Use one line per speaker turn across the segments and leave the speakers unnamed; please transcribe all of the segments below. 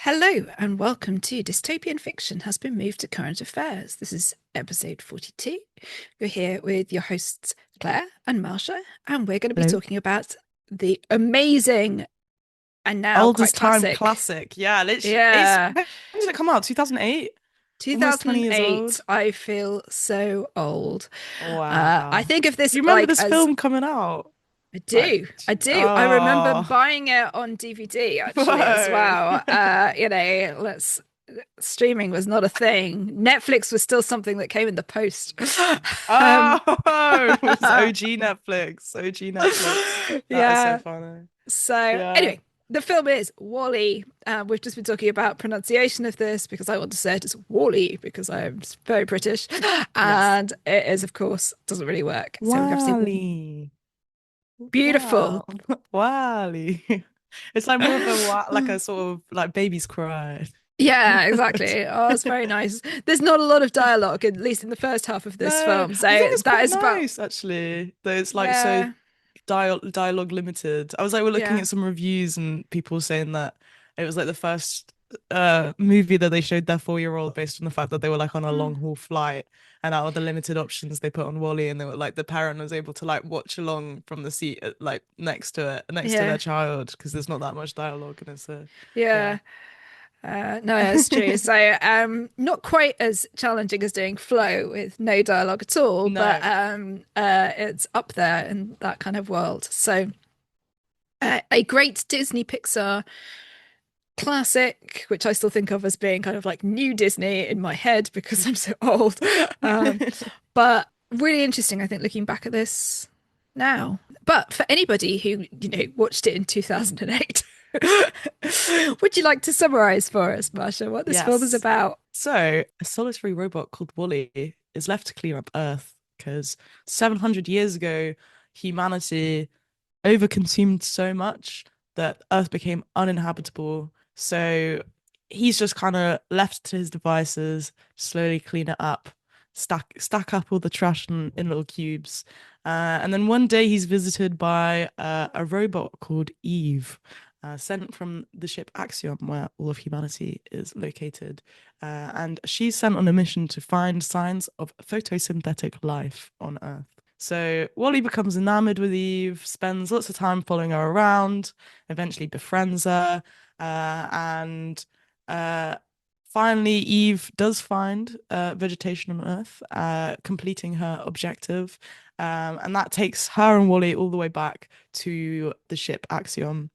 Hello and welcome to Dystopian Fiction Has Been Moved to Current Affairs. This is episode 42. You're here with your hosts Claire and Masha, and we're going to be
Hello.
talking about the amazing and now quite
Oldest time
classic,
classic. Yeah, literally.
yeah,
When did it come out? 2008? Almost 20 years
2008.
old.
I feel so old. I
Wow.
think of
Do
this
you remember
like
this
as
film coming out?
I
Like,
do. I do. I remember
oh,
buying it on DVD actually as
whoa.
well. Let's streaming was not a thing. Netflix was still something that came in the post. Um,
Oh, it was OG Netflix. OG Netflix. That is so
yeah.
funny.
So
Yeah.
anyway, the film is Wall-E. We've just been talking about pronunciation of this because I want to say it as Wall-E because I'm very British,
Yes.
and it is, of course, doesn't really work. So we have to say
Wally.
beautiful.
Wow. Wally. It's like more of a like a sort of like baby's cry.
Yeah, exactly. Oh, it's very nice. There's not a lot of dialogue, at least in the first half of
No,
this film.
I think
So
it's
that
quite
is about,
nice actually. That it's like so
yeah,
dialogue limited. I was like, we're looking
yeah.
at some reviews and people saying that it was like the first movie that they showed their 4-year-old based on the fact that they were like on a long
Mm.
haul flight and out of the limited options they put on Wally and they were like the parent was able to like watch along from the seat like next to it next to their
Yeah,
child because there's not that much dialogue and it's yeah.
yeah. No, that's true. So, not quite as challenging as doing Flow with no dialogue at all, but
No.
it's up there in that kind of world. So, a great Disney Pixar classic, which I still think of as being kind of like new Disney in my head because I'm so old. Um, but really interesting, I think, looking back at this now. But for anybody who, watched it in 2008, would you like to summarize for us, Marsha, what this film is
Yes.
about?
So, a solitary robot called Wally is left to clear up Earth because 700 years ago, humanity overconsumed so much that Earth became uninhabitable. So, he's just kind of left to his devices, slowly clean it up, stack up all the trash in little cubes. And then one day he's visited by a robot called Eve, sent from the ship Axiom, where all of humanity is located. And she's sent on a mission to find signs of photosynthetic life on Earth. So Wally becomes enamored with Eve, spends lots of time following her around, eventually befriends her, and uh, finally Eve does find vegetation on Earth, completing her objective. And that takes her and Wally all the way back to the ship Axiom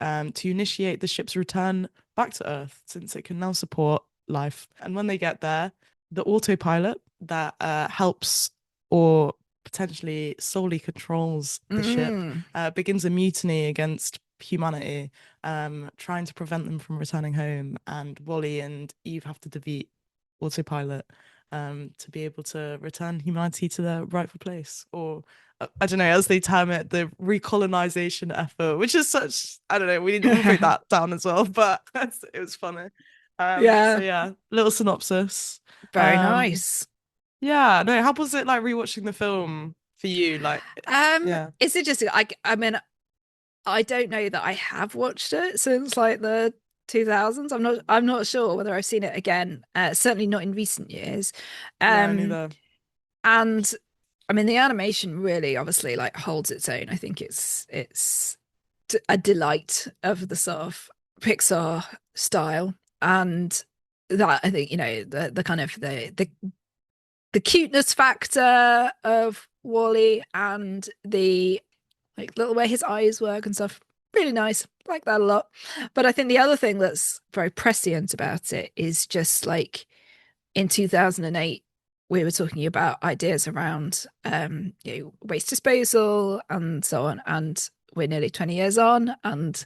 to initiate the ship's return back to Earth, since it can now support life. And when they get there, the autopilot that helps or potentially solely controls the ship
Mm.
begins a mutiny against humanity, trying to prevent them from returning home. And Wally and Eve have to defeat autopilot to be able to return humanity to their rightful place, or I don't know, as they term it, the recolonization effort, which is such, I don't know, we wrote that down as well, but it was funny. So
Yeah,
yeah, little synopsis.
very
Um,
nice.
yeah, no, how was it like rewatching the film for you? Like, yeah,
It's interesting. I mean, I don't know that I have watched it since like the 2000s. I'm not sure whether I've seen it again. Certainly not in recent years.
no,
Um,
neither.
and I mean the animation really obviously like holds its own. I think it's a delight of the sort of Pixar style, and that I think the kind of the cuteness factor of Wally and the like little way his eyes work and stuff. Really nice. Like that a lot. But I think the other thing that's very prescient about it is just like in 2008, we were talking about ideas around waste disposal and so on. And we're nearly 20 years on. And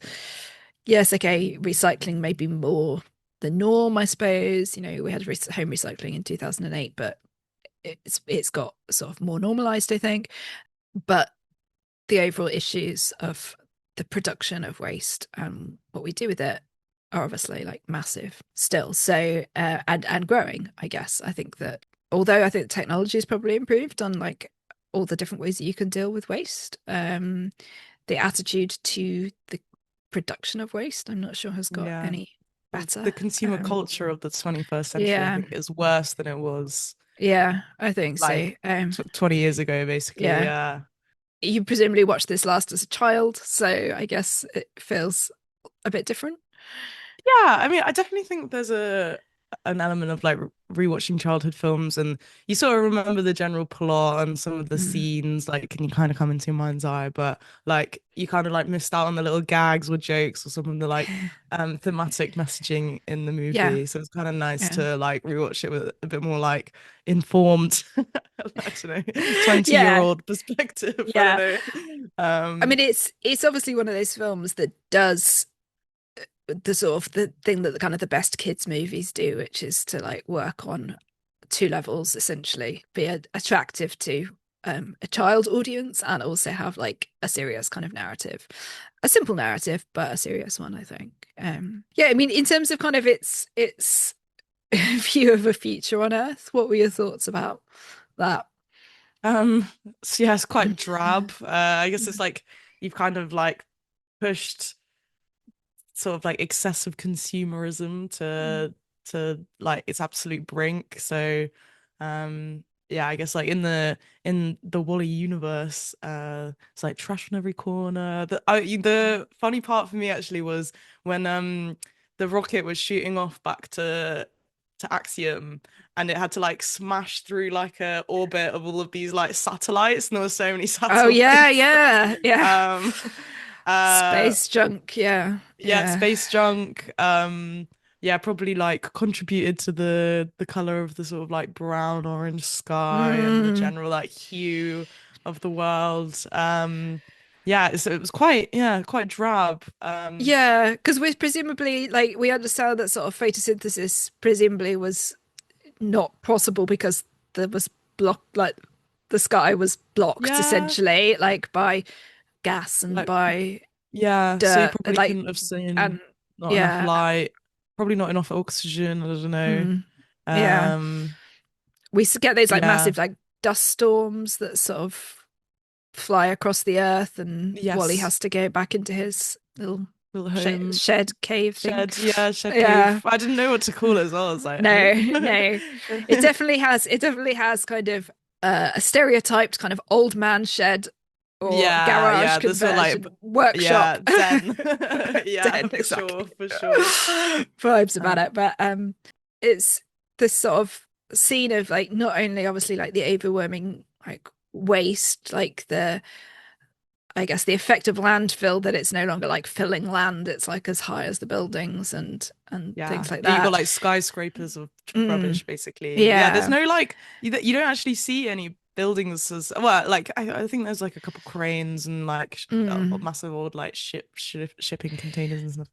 yes, okay, recycling may be more the norm, I suppose. We had home recycling in 2008, but it's got sort of more normalized, I think. But the overall issues of the production of waste and what we do with it are obviously like massive still. So and growing, I guess. I think that although I think technology has probably improved on like all the different ways that you can deal with waste, the attitude to the production of waste, I'm not sure has got
Yeah.
any.
the
better.
consumer culture of the 21st century, I
Yeah,
think, is worse than it was
yeah, I think
like
so.
20 years ago, basically.
Yeah,
Yeah.
you presumably watched this last as a child, so I guess it feels a bit different.
Yeah, I mean, I definitely think there's a an element of like rewatching childhood films, and you sort of remember the general plot and some of the
Mm.
scenes, like, can you kind of come into your mind's eye, but like you kind of like missed out on the little gags or jokes or some of the like thematic messaging in the
Yeah,
movie. So it's kind of nice
yeah,
to like rewatch it with a bit more like informed, I don't know, 20-year
yeah,
old perspective. I don't
yeah.
know.
I mean,
Um,
it's obviously one of those films that does the sort of the thing that the kind of the best kids movies do, which is to like work on two levels essentially, be attractive to a child audience and also have like a serious kind of narrative, a simple narrative but a serious one, I think. Yeah, I mean, in terms of kind of its view of a future on Earth, what were your thoughts about that?
um, so yeah, it's quite drab. I guess it's like you've kind of like pushed sort of like excessive consumerism to like its absolute brink. So yeah, I guess like in the Wally universe, it's like trash on every corner. The funny part for me actually was when the rocket was shooting off back to Axiom, and it had to like smash through like a orbit of all of these like satellites, and there were so many
Oh yeah,
satellites.
yeah, yeah.
um uh
Space junk, yeah,
yeah,
yeah.
space junk. Yeah, probably like contributed to the color of the sort of like brown orange sky and the
Mm.
general like hue of the world. Yeah, so it was quite, yeah, quite drab.
Yeah, because we presumably like we understand that sort of photosynthesis presumably was not possible because there was like the sky was blocked
Yeah,
essentially like by gas and
like
by
yeah, so you
dirt
probably
like
couldn't have
and
seen not enough
yeah,
light, probably not enough oxygen, I don't know.
mm, yeah.
Um,
We get those like
yeah,
massive like dust storms that sort of fly across the earth, and Wally
yes,
has to go back into his little
little home.
shed cave thing.
Shed, yeah, shed
Yeah.
cave. I didn't know what to call it as well. I was like,
No,
home.
no. It definitely has kind of a stereotyped kind of old man shed or
Yeah,
garage
yeah, the sort of like,
conversion workshop.
yeah, Zen. Yeah,
Den,
for
exactly.
sure, for sure.
Vibes about
Um,
it. But it's this sort of scene of like not only obviously like the overwhelming like waste, like the I guess the effect of landfill that it's no longer like filling land, it's like as high as the buildings and
yeah,
things like
yeah, you got
that.
like skyscrapers of
Mm,
rubbish, basically. Yeah, there's
yeah.
no like, you don't actually see any buildings as well. Like, I think there's like a couple cranes and like
Mm.
massive old like shipping containers and stuff.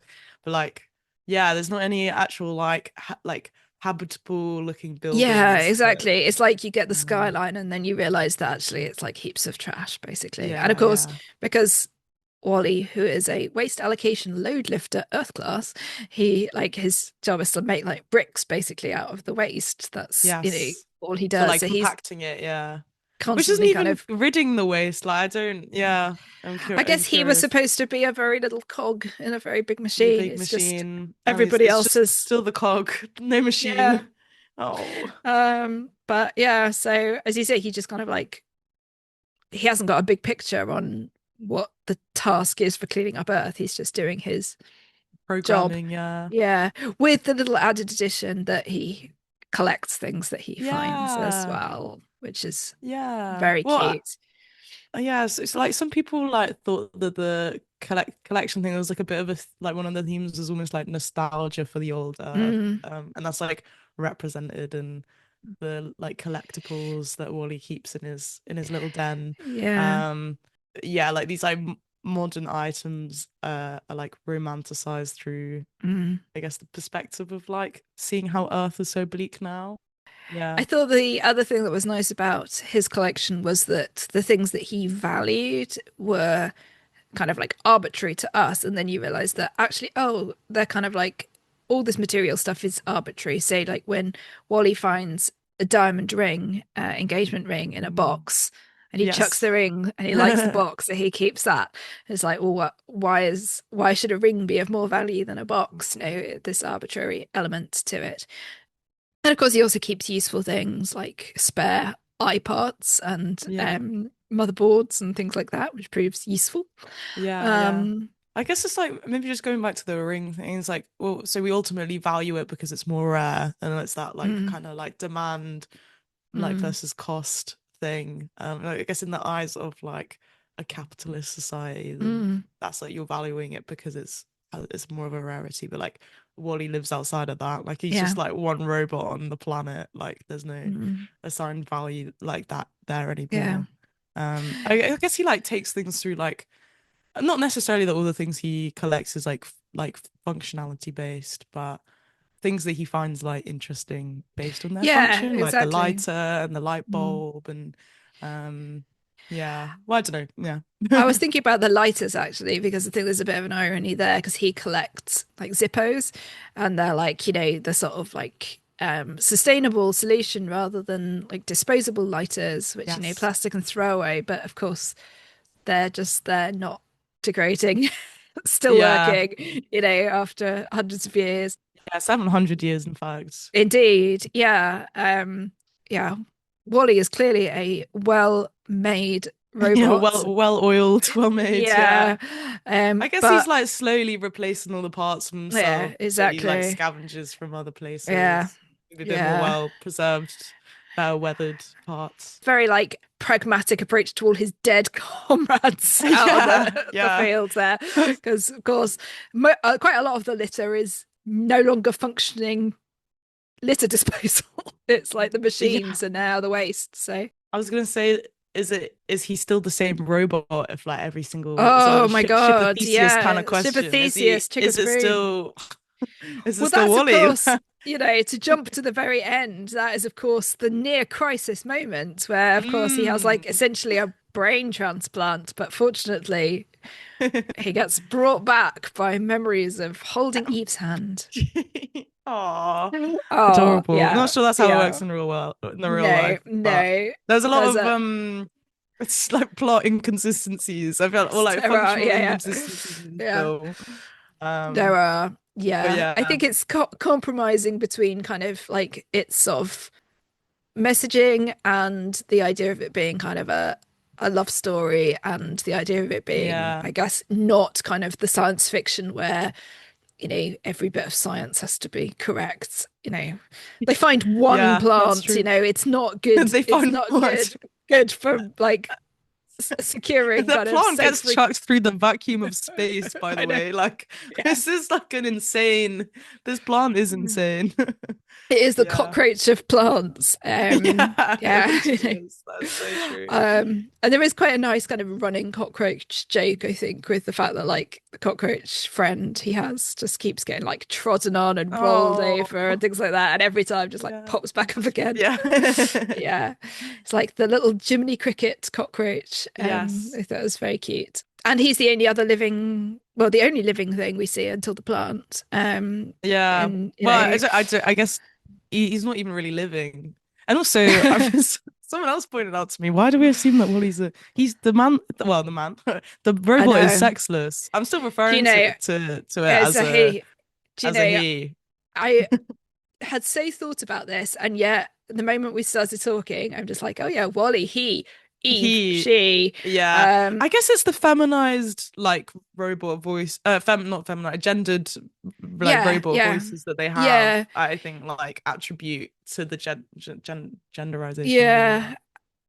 But like, yeah, there's not any actual like like habitable looking
Yeah,
buildings that.
exactly. It's like you get the
Um,
skyline and then you realize that actually it's like heaps of trash, basically. And of
yeah,
course,
yeah.
because Wally, who is a waste allocation load lifter Earth class, he like his job is to make like bricks basically out of the waste. That's,
Yes.
all he
So
does.
like
So he's
compacting it, yeah. Which isn't
constantly kind
even
of
ridding the waste. Like I don't, yeah.
I
I'm
guess he was
curious.
supposed to be a very little cog in a very big
The
machine.
big
It's just
machine. And
everybody
it's
else
just
is
still the cog, no
yeah.
machine. Oh.
But yeah, so as you say, he just kind of like he hasn't got a big picture on what the task is for cleaning up Earth. He's just doing his job.
Programming, yeah.
Yeah, with the little added addition that he collects things that he finds as
Yeah.
well, which is
Yeah.
very
Well,
cute.
yeah, so it's like some people like thought that the collection thing was like a bit of a like one of the themes was almost like nostalgia for the old Earth.
Mm,
And that's like represented in the like collectibles that Wally keeps in his little den.
yeah.
Um, yeah, like these like modern items are like romanticized through,
Mm.
I guess, the perspective of like seeing how Earth is so bleak now.
I
Yeah.
thought the other thing that was nice about his collection was that the things that he valued were kind of like arbitrary to us, and then you realize that actually, oh, they're kind of like all this material stuff is arbitrary. Say, like when Wally finds a diamond ring, engagement ring in a
Mm.
box, and he chucks
Yes.
the ring and he likes the box, so he keeps that. It's like, well, why should a ring be of more value than a box? This arbitrary element to it. And of course, he also keeps useful things like spare iPods and
Yeah.
motherboards and things like that, which proves useful.
Yeah, yeah.
Um,
I guess it's like maybe just going back to the ring thing. It's like, well, so we ultimately value it because it's more rare, and it's that like
mm,
kind of like demand like
mm,
versus cost thing. Like, I guess in the eyes of like a capitalist society, then
mm,
that's like you're valuing it because it's more of a rarity. But like Wally lives outside of that. Like he's
yeah.
just like one robot on the planet. Like there's no
Mm,
assigned value like that there
yeah.
anymore. I guess he like takes things through like not necessarily that all the things he collects is like functionality based, but things that he finds like interesting based on their
Yeah,
function, like the
exactly.
lighter and the light
Mm.
bulb and yeah. Well, I don't know.
I
Yeah.
was thinking about the lighters actually, because I think there's a bit of an irony there because he collects like Zippos and they're like, the sort of like sustainable solution rather than like disposable lighters, which,
Yes.
plastic and throwaway. But of course, they're not degrading, still
Yeah.
working, after hundreds of years.
Yeah, 700 years in fact.
Indeed. Yeah. Yeah. Wally is clearly a well-made
Yeah,
robot.
well oiled, well made, yeah.
Yeah.
I guess he's
But
like slowly replacing all the parts from
yeah,
himself that he like
exactly.
scavenges from other
Yeah.
places. Maybe they're more
Yeah.
well preserved, better weathered parts.
Very like pragmatic approach to all his dead comrades out on
Yeah,
the
yeah.
field there. Because, of course, quite a lot of the litter is no longer functioning litter disposal. It's like the
Yeah.
machines are now the waste. So,
I was gonna say, is he still the same robot if like every single sort
oh
of
my
ship of
God.
Theseus kind of
Yeah. Ship of
question?
Theseus, Chick of
Is it
Spoon.
still is it
Well,
still
that's of
Wally?
course, to jump to the very end, that is of course the near crisis moment where, of course, he has like
Mm.
essentially a brain transplant, but fortunately, he gets brought back by memories of holding Eve's hand.
Aw,
Oh,
adorable. Not
yeah,
sure that's how it
yeah.
works in real world in the real
No,
life, but
no.
there's a lot
There's
of
a
it's like plot inconsistencies. I felt or like
there are,
functional
yeah,
inconsistencies in
yeah,
this
yeah.
film.
There
Um,
are,
but
yeah. I
yeah,
think it's compromising between kind of like its sort of messaging and the idea of it being kind of a love story and the idea of it being,
yeah,
I guess, not kind of the science fiction where, every bit of science has to be correct. They find one
yeah, that's
plant,
true.
it's not good.
They
It's
find
not
what?
good for like
If
securing
the
kind of
plant gets
safe.
chucked through the vacuum of space, by the
I know.
way, like
Yeah.
this is like an insane. This plant is insane.
It is the
Yeah.
cockroach of plants.
Yeah, it
Yeah.
literally is. That's so true.
And there is quite a nice kind of running cockroach joke, I think, with the fact that like the cockroach friend he has just keeps getting like trodden on and rolled
Oh,
over and things like that, and every time just like
yeah.
pops back up again.
Yeah.
Yeah, it's like the little Jiminy Cricket cockroach.
Yes.
I thought it was very cute. And he's the only other living, well, the only living thing we see until the plant.
Yeah.
And
Well, I guess he's not even really living. And also, someone else pointed out to me, why do we assume that he's the man? Well, the man, the
I
robot is
know.
sexless. I'm still
Do you
referring
know,
to it
as a he, do you
as a
know,
he.
I had so thought about this, and yet the moment we started talking, I'm just like, oh yeah, Wally, he, Eve,
He,
she.
yeah.
Um,
I guess it's the feminized like robot voice, not feminized, gendered like
yeah,
robot
yeah,
voices that they have.
yeah,
I think like attribute to the genderization of the
yeah.
robot.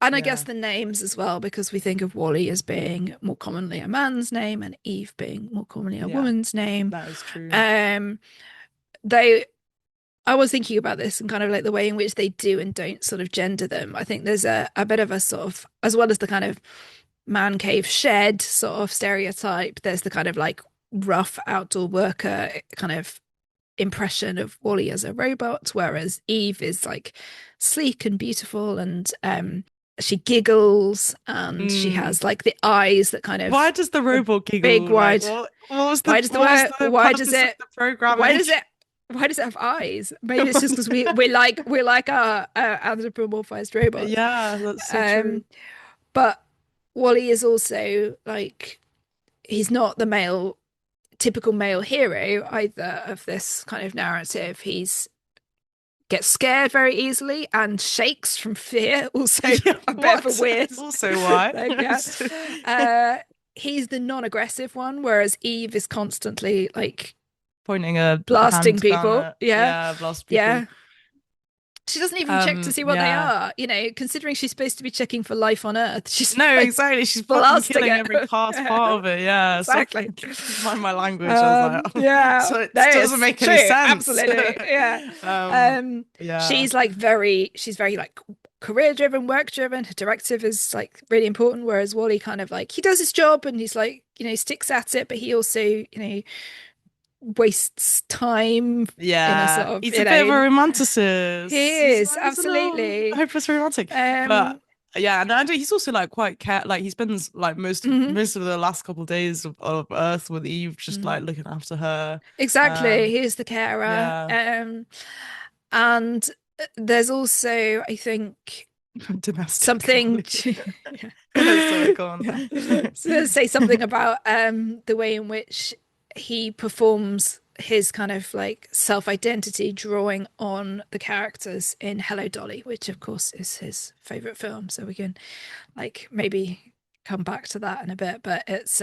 And I guess
Yeah,
the names as well, because we think of Wally as being more commonly a man's name and Eve being more commonly a
yeah,
woman's name.
that is true.
Um, they I was thinking about this and kind of like the way in which they do and don't sort of gender them. I think there's a bit of a sort of, as well as the kind of man cave shed sort of stereotype, there's the kind of like rough outdoor worker kind of impression of Wally as a robot, whereas Eve is like sleek and beautiful and she giggles and she
Mm.
has like the eyes that kind
Why
of
does the
the
robot
big
giggle? Like,
wide
what was the
why does
purpose of
it
the
why
programming?
does it why does it have eyes?
I
Maybe it's just because
wonder.
we're like our anthropomorphized robots.
Yeah, that's so
Um,
true.
But Wally is also like he's not the male typical male hero either of this kind of narrative. He's gets scared very easily and shakes from fear. Also,
Yeah,
a bit of a
what?
weird
Also, why?
thing. Yeah. Uh, he's the non-aggressive one, whereas Eve is constantly like
Pointing a
blasting
hand down
people.
at,
Yeah,
yeah, blast people.
yeah. She doesn't even check to see what they
Yeah.
are. Considering she's supposed to be checking for life on Earth, she's
No,
like
exactly. She's fucking
blasting
killing
it.
every past part of it. Yeah. So
Exactly.
mind my language. I was like, oh,
Yeah,
so
no,
it doesn't
it's
make any
true.
sense.
Absolutely. Yeah.
um, yeah.
She's very like career driven, work driven. Her directive is like really important. Whereas Wally kind of like he does his job and he's like, sticks at it, but he also, wastes time in a sort
Yeah.
of,
He's a bit of a romanticist.
he
He's
is
like, he's a little
absolutely.
hopeless romantic. But
Um,
yeah, and I do, he's also like quite care like he spends like
mhm,
most of the last couple of days of Earth with Eve just
mhm.
like looking after her.
Exactly.
Um,
He's the carer.
yeah.
And there's also, I think,
Domestic
something
violence.
to, yeah.
Sorry, go on.
Yeah. So say something about the way in which he performs his kind of like self-identity drawing on the characters in Hello Dolly, which of course is his favorite film. So we can like maybe come back to that in a bit, but it's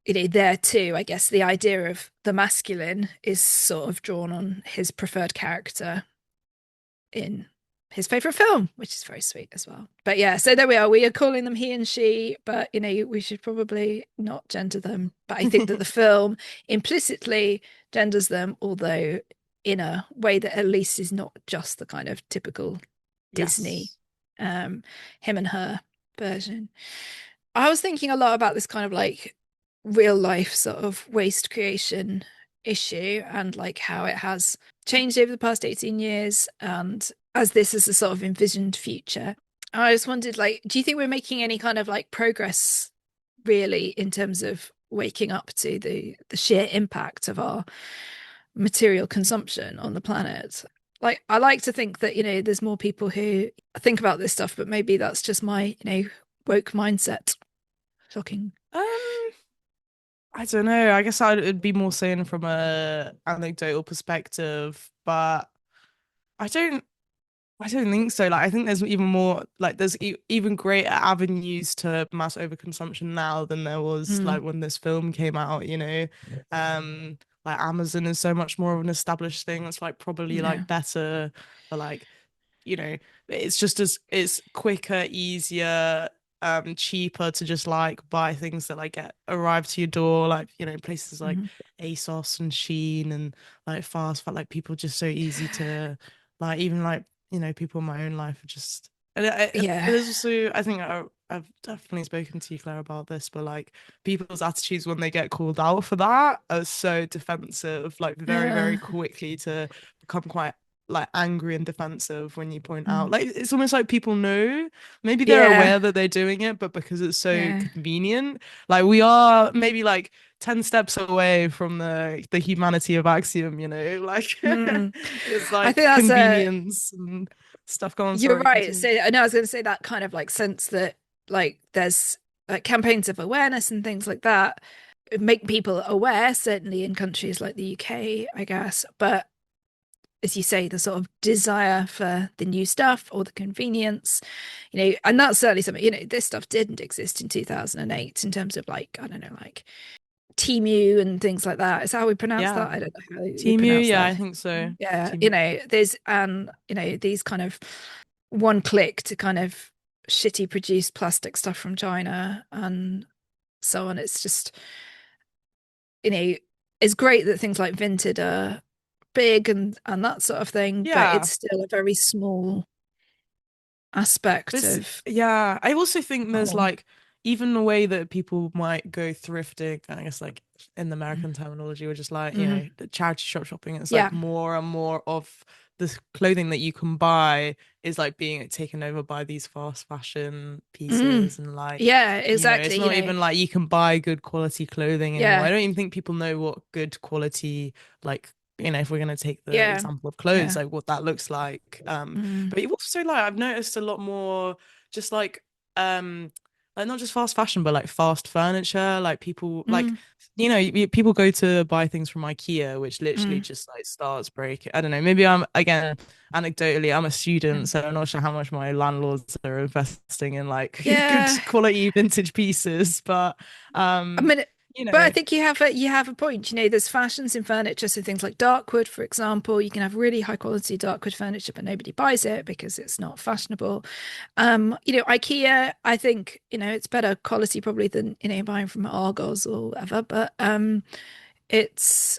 there too, I guess the idea of the masculine is sort of drawn on his preferred character in his favorite film, which is very sweet as well. But yeah, so there we are. We are calling them he and she, but we should probably not gender them. But I think that the film implicitly genders them, although in a way that at least is not just the kind of typical Disney
Yes.
him and her version. I was thinking a lot about this kind of like real life sort of waste creation issue and like how it has changed over the past 18 years and as this is a sort of envisioned future. I just wondered like do you think we're making any kind of like progress really in terms of waking up to the sheer impact of our material consumption on the planet? Like I like to think that there's more people who think about this stuff, but maybe that's just my woke mindset. Shocking.
Um, I don't know. I guess I'd be more saying from a anecdotal perspective, but I don't. I don't think so. Like, I think there's even more, like, there's even greater avenues to mass overconsumption now than there was,
Mm,
like, when this film came out, you know? Like, Amazon is so much more of an established thing. It's, like, probably,
yeah.
like, better for, like, you know, it's just as it's quicker, easier, cheaper to just like buy things that like get arrived to your door, like places like
Mhm.
ASOS and Shein and like fast but like people just so easy to like even like people in my own life are just and
Yeah.
there's also I think I've definitely spoken to you Claire about this but like people's attitudes when they get called out for that are so defensive like very
Uh,
very quickly to become quite like angry and defensive when you point out
mm.
like it's almost like people know maybe they're
Yeah.
aware that they're doing it but because it's so
Yeah.
convenient like we are maybe like 10 steps away from the humanity of Axiom like
Mm.
it's
I
like
think that's a
convenience and stuff going on
you're
sorry
right.
continue
So I know I was going to say that kind of like sense that like there's like campaigns of awareness and things like that make people aware, certainly in countries like the UK, I guess. But as you say, the sort of desire for the new stuff or the convenience, and that's certainly something, this stuff didn't exist in 2008 in terms of like, I don't know, like Temu and things like that. Is that how we pronounce
yeah
that? I don't know how you
Temu
pronounce
yeah
that.
I think so
Yeah,
Temu
there's these kind of one click to kind of shitty produced plastic stuff from China and so on. It's just, you know, it's great that things like Vinted are big and that sort of thing, but it's
yeah
still a very small aspect
This,
of
yeah, I also think there's
oh,
like even the way that people might go thrifting, I guess like in the American terminology, or just like,
mhm.
the charity shop shopping, it's like
Yeah.
more and more of the clothing that you can buy is like being taken over by these fast fashion
Mm.
pieces and like,
Yeah,
it's
exactly.
not even like you can buy good quality clothing anymore. I
Yeah,
don't even think people know what good quality like if we're going to take the
yeah,
example of clothes
yeah.
like what that looks like
Mm.
but you also like I've noticed a lot more just like um like not just fast fashion but like fast furniture, like people like
Mm,
people go to buy things from IKEA which literally
mm,
just like starts breaking. I don't know, maybe I'm again anecdotally I'm a student,
mm.
so I'm not sure how much my landlords are investing in like good
Yeah,
quality vintage pieces, but
I
um
mean,
you
but I
know
think you have a point. You know, there's fashions in furniture, so things like dark wood, for example. You can have really high quality dark wood furniture, but nobody buys it because it's not fashionable. You know, IKEA, I think, you know, it's better quality probably than, you know, buying from Argos or whatever. But it's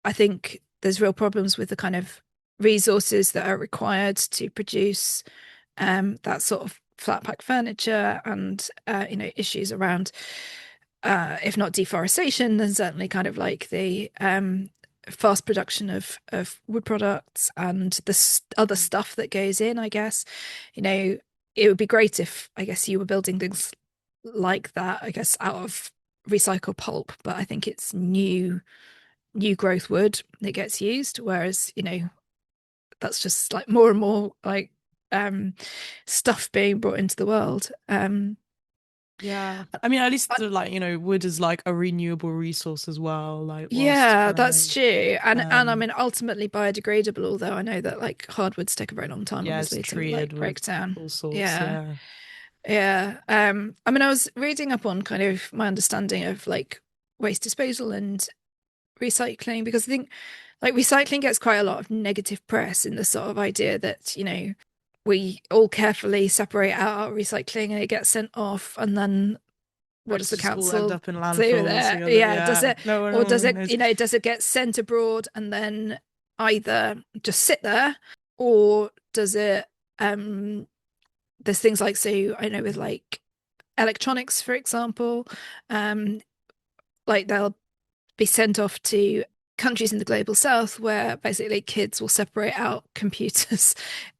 I think there's real problems with the kind of resources that are required to produce that sort of flat pack furniture and you know, issues around if not deforestation, then certainly kind of like the fast production of wood products and the other stuff that goes in, I guess. You know, it would be great if I guess you were building things like that, I guess, out of recycled pulp, but I think it's new growth wood that gets used, whereas, you know, that's just like more and more like um stuff being brought into the world.
yeah, I mean at least
I,
like wood is like a renewable resource as well, like whilst
yeah, that's true. And I
um
mean ultimately biodegradable, although I know that like hardwoods take a very long time,
yeah, it's
obviously, to
treated
like
with
break down.
all sorts.
Yeah.
Yeah.
Yeah. I mean I was reading up on kind of my understanding of like waste disposal and recycling because I think like recycling gets quite a lot of negative press in the sort of idea that, you know, we all carefully separate out our recycling and it gets sent off and then what does
It's
the
just all end
council
up in
do
landfills
there?
together.
Yeah, does
Yeah.
it,
No one,
or
no
does
one
it,
knows.
you know, does it get sent abroad and then either just sit there, or does it, there's things like, so I know with like electronics, for example, um, like they'll be sent off to countries in the global south where basically kids will separate out computers.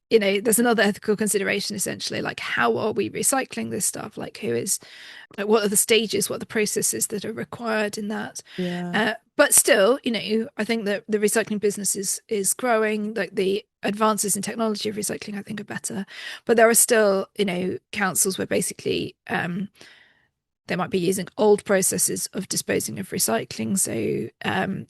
You know, there's another ethical consideration essentially, like how are we recycling this stuff? Like who is, like what are the stages, what are the processes that are required in that?
Yeah.
But still, you know, I think that the recycling business is growing. Like the advances in technology of recycling, I think, are better. But there are still, you know, councils where basically they might be using old processes of disposing of recycling. So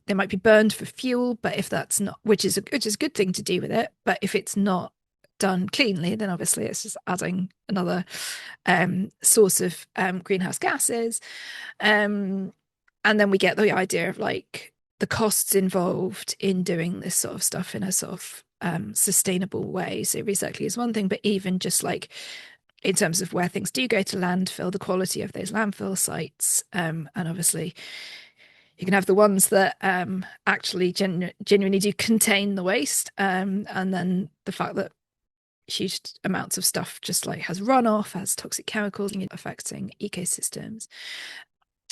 they might be burned for fuel, but if that's not, which is a good thing to do with it, but if it's not done cleanly, then obviously it's just adding another source of greenhouse gases. Um, and then we get the idea of like the costs involved in doing this sort of stuff in a sort of sustainable way. So recycling is one thing, but even just like in terms of where things do go to landfill, the quality of those landfill sites, and obviously you can have the ones that actually genuinely do contain the waste, and then the fact that huge amounts of stuff just like has runoff, has toxic chemicals affecting ecosystems.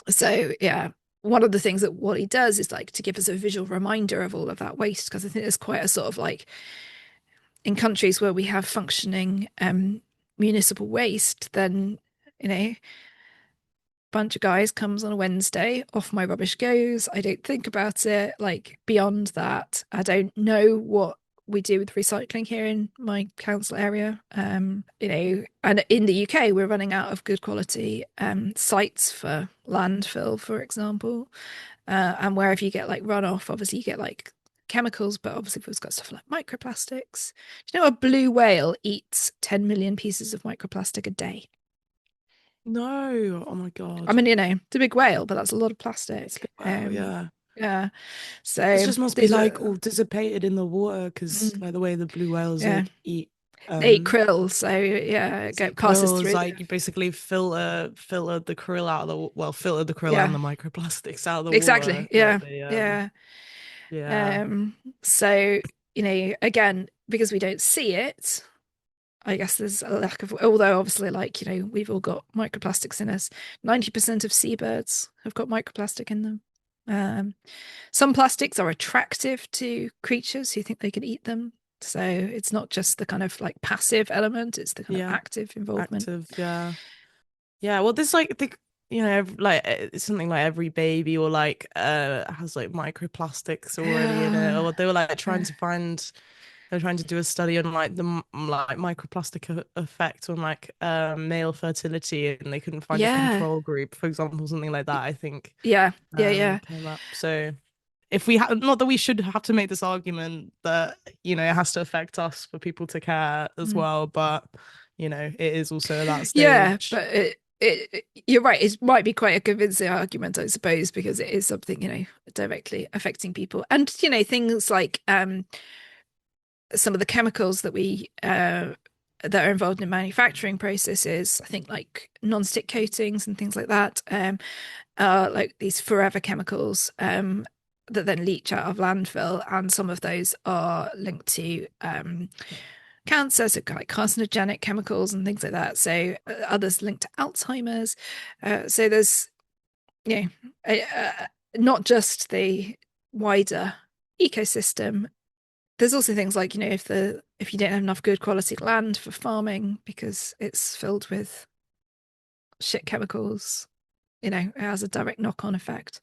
So yeah, one of the things that Wally does is like to give us a visual reminder of all of that waste, because I think there's quite a sort of like in countries where we have functioning municipal waste, then you know, bunch of guys comes on a Wednesday, off my rubbish goes. I don't think about it. Like beyond that, I don't know what we do with recycling here in my council area. You know, and in the UK, we're running out of good quality sites for landfill, for example. And wherever you get like runoff, obviously you get like chemicals, but obviously we've got stuff like microplastics. Do you know a blue whale eats 10 million pieces of microplastic a day?
No. Oh my
I
God.
mean, you know, it's a big whale, but that's a lot of
It's a
plastic.
bit wow, yeah.
Yeah.
This
So
just must be
these
like all
are,
dissipated in the water because
mm,
like the way the blue whales
yeah,
like eat
they eat krill. So yeah, it passes
krill is
through
like
the,
you basically filter the krill out of the filter the krill and
yeah,
the microplastics out of the water
exactly.
like
Yeah.
the
Yeah.
yeah.
So, you know, again, because we don't see it, I guess there's a lack of, although obviously, like, you know, we've all got microplastics in us. 90% of seabirds have got microplastic in them. Um, some plastics are attractive to creatures who think they can eat them. So it's not just the kind of like passive element, it's the kind of
Yeah,
active involvement.
active, yeah. Yeah, well, there's like the like it's something like every baby or like has like microplastics already in it,
Yeah.
or they were like trying
Yeah.
to find. They're trying to do a study on like the like microplastic effect on like male fertility, and they couldn't find a
Yeah,
control group, for example, something like that. I think
yeah, yeah, yeah.
came up. So if we have, not that we should have to make this argument that it has to affect us for people to care as
Mm.
well, but it is also at that
Yeah,
stage.
but you're right. It might be quite a convincing argument, I suppose, because it is something, directly affecting people. And, things like some of the chemicals that are involved in manufacturing processes, I think like non-stick coatings and things like that, are like these forever chemicals that then leach out of landfill, and some of those are linked to cancer, so like carcinogenic chemicals and things like that. So others linked to Alzheimer's. So there's, you know, not just the wider ecosystem. There's also things like, if you don't have enough good quality land for farming because it's filled with shit chemicals, it has a direct knock-on effect.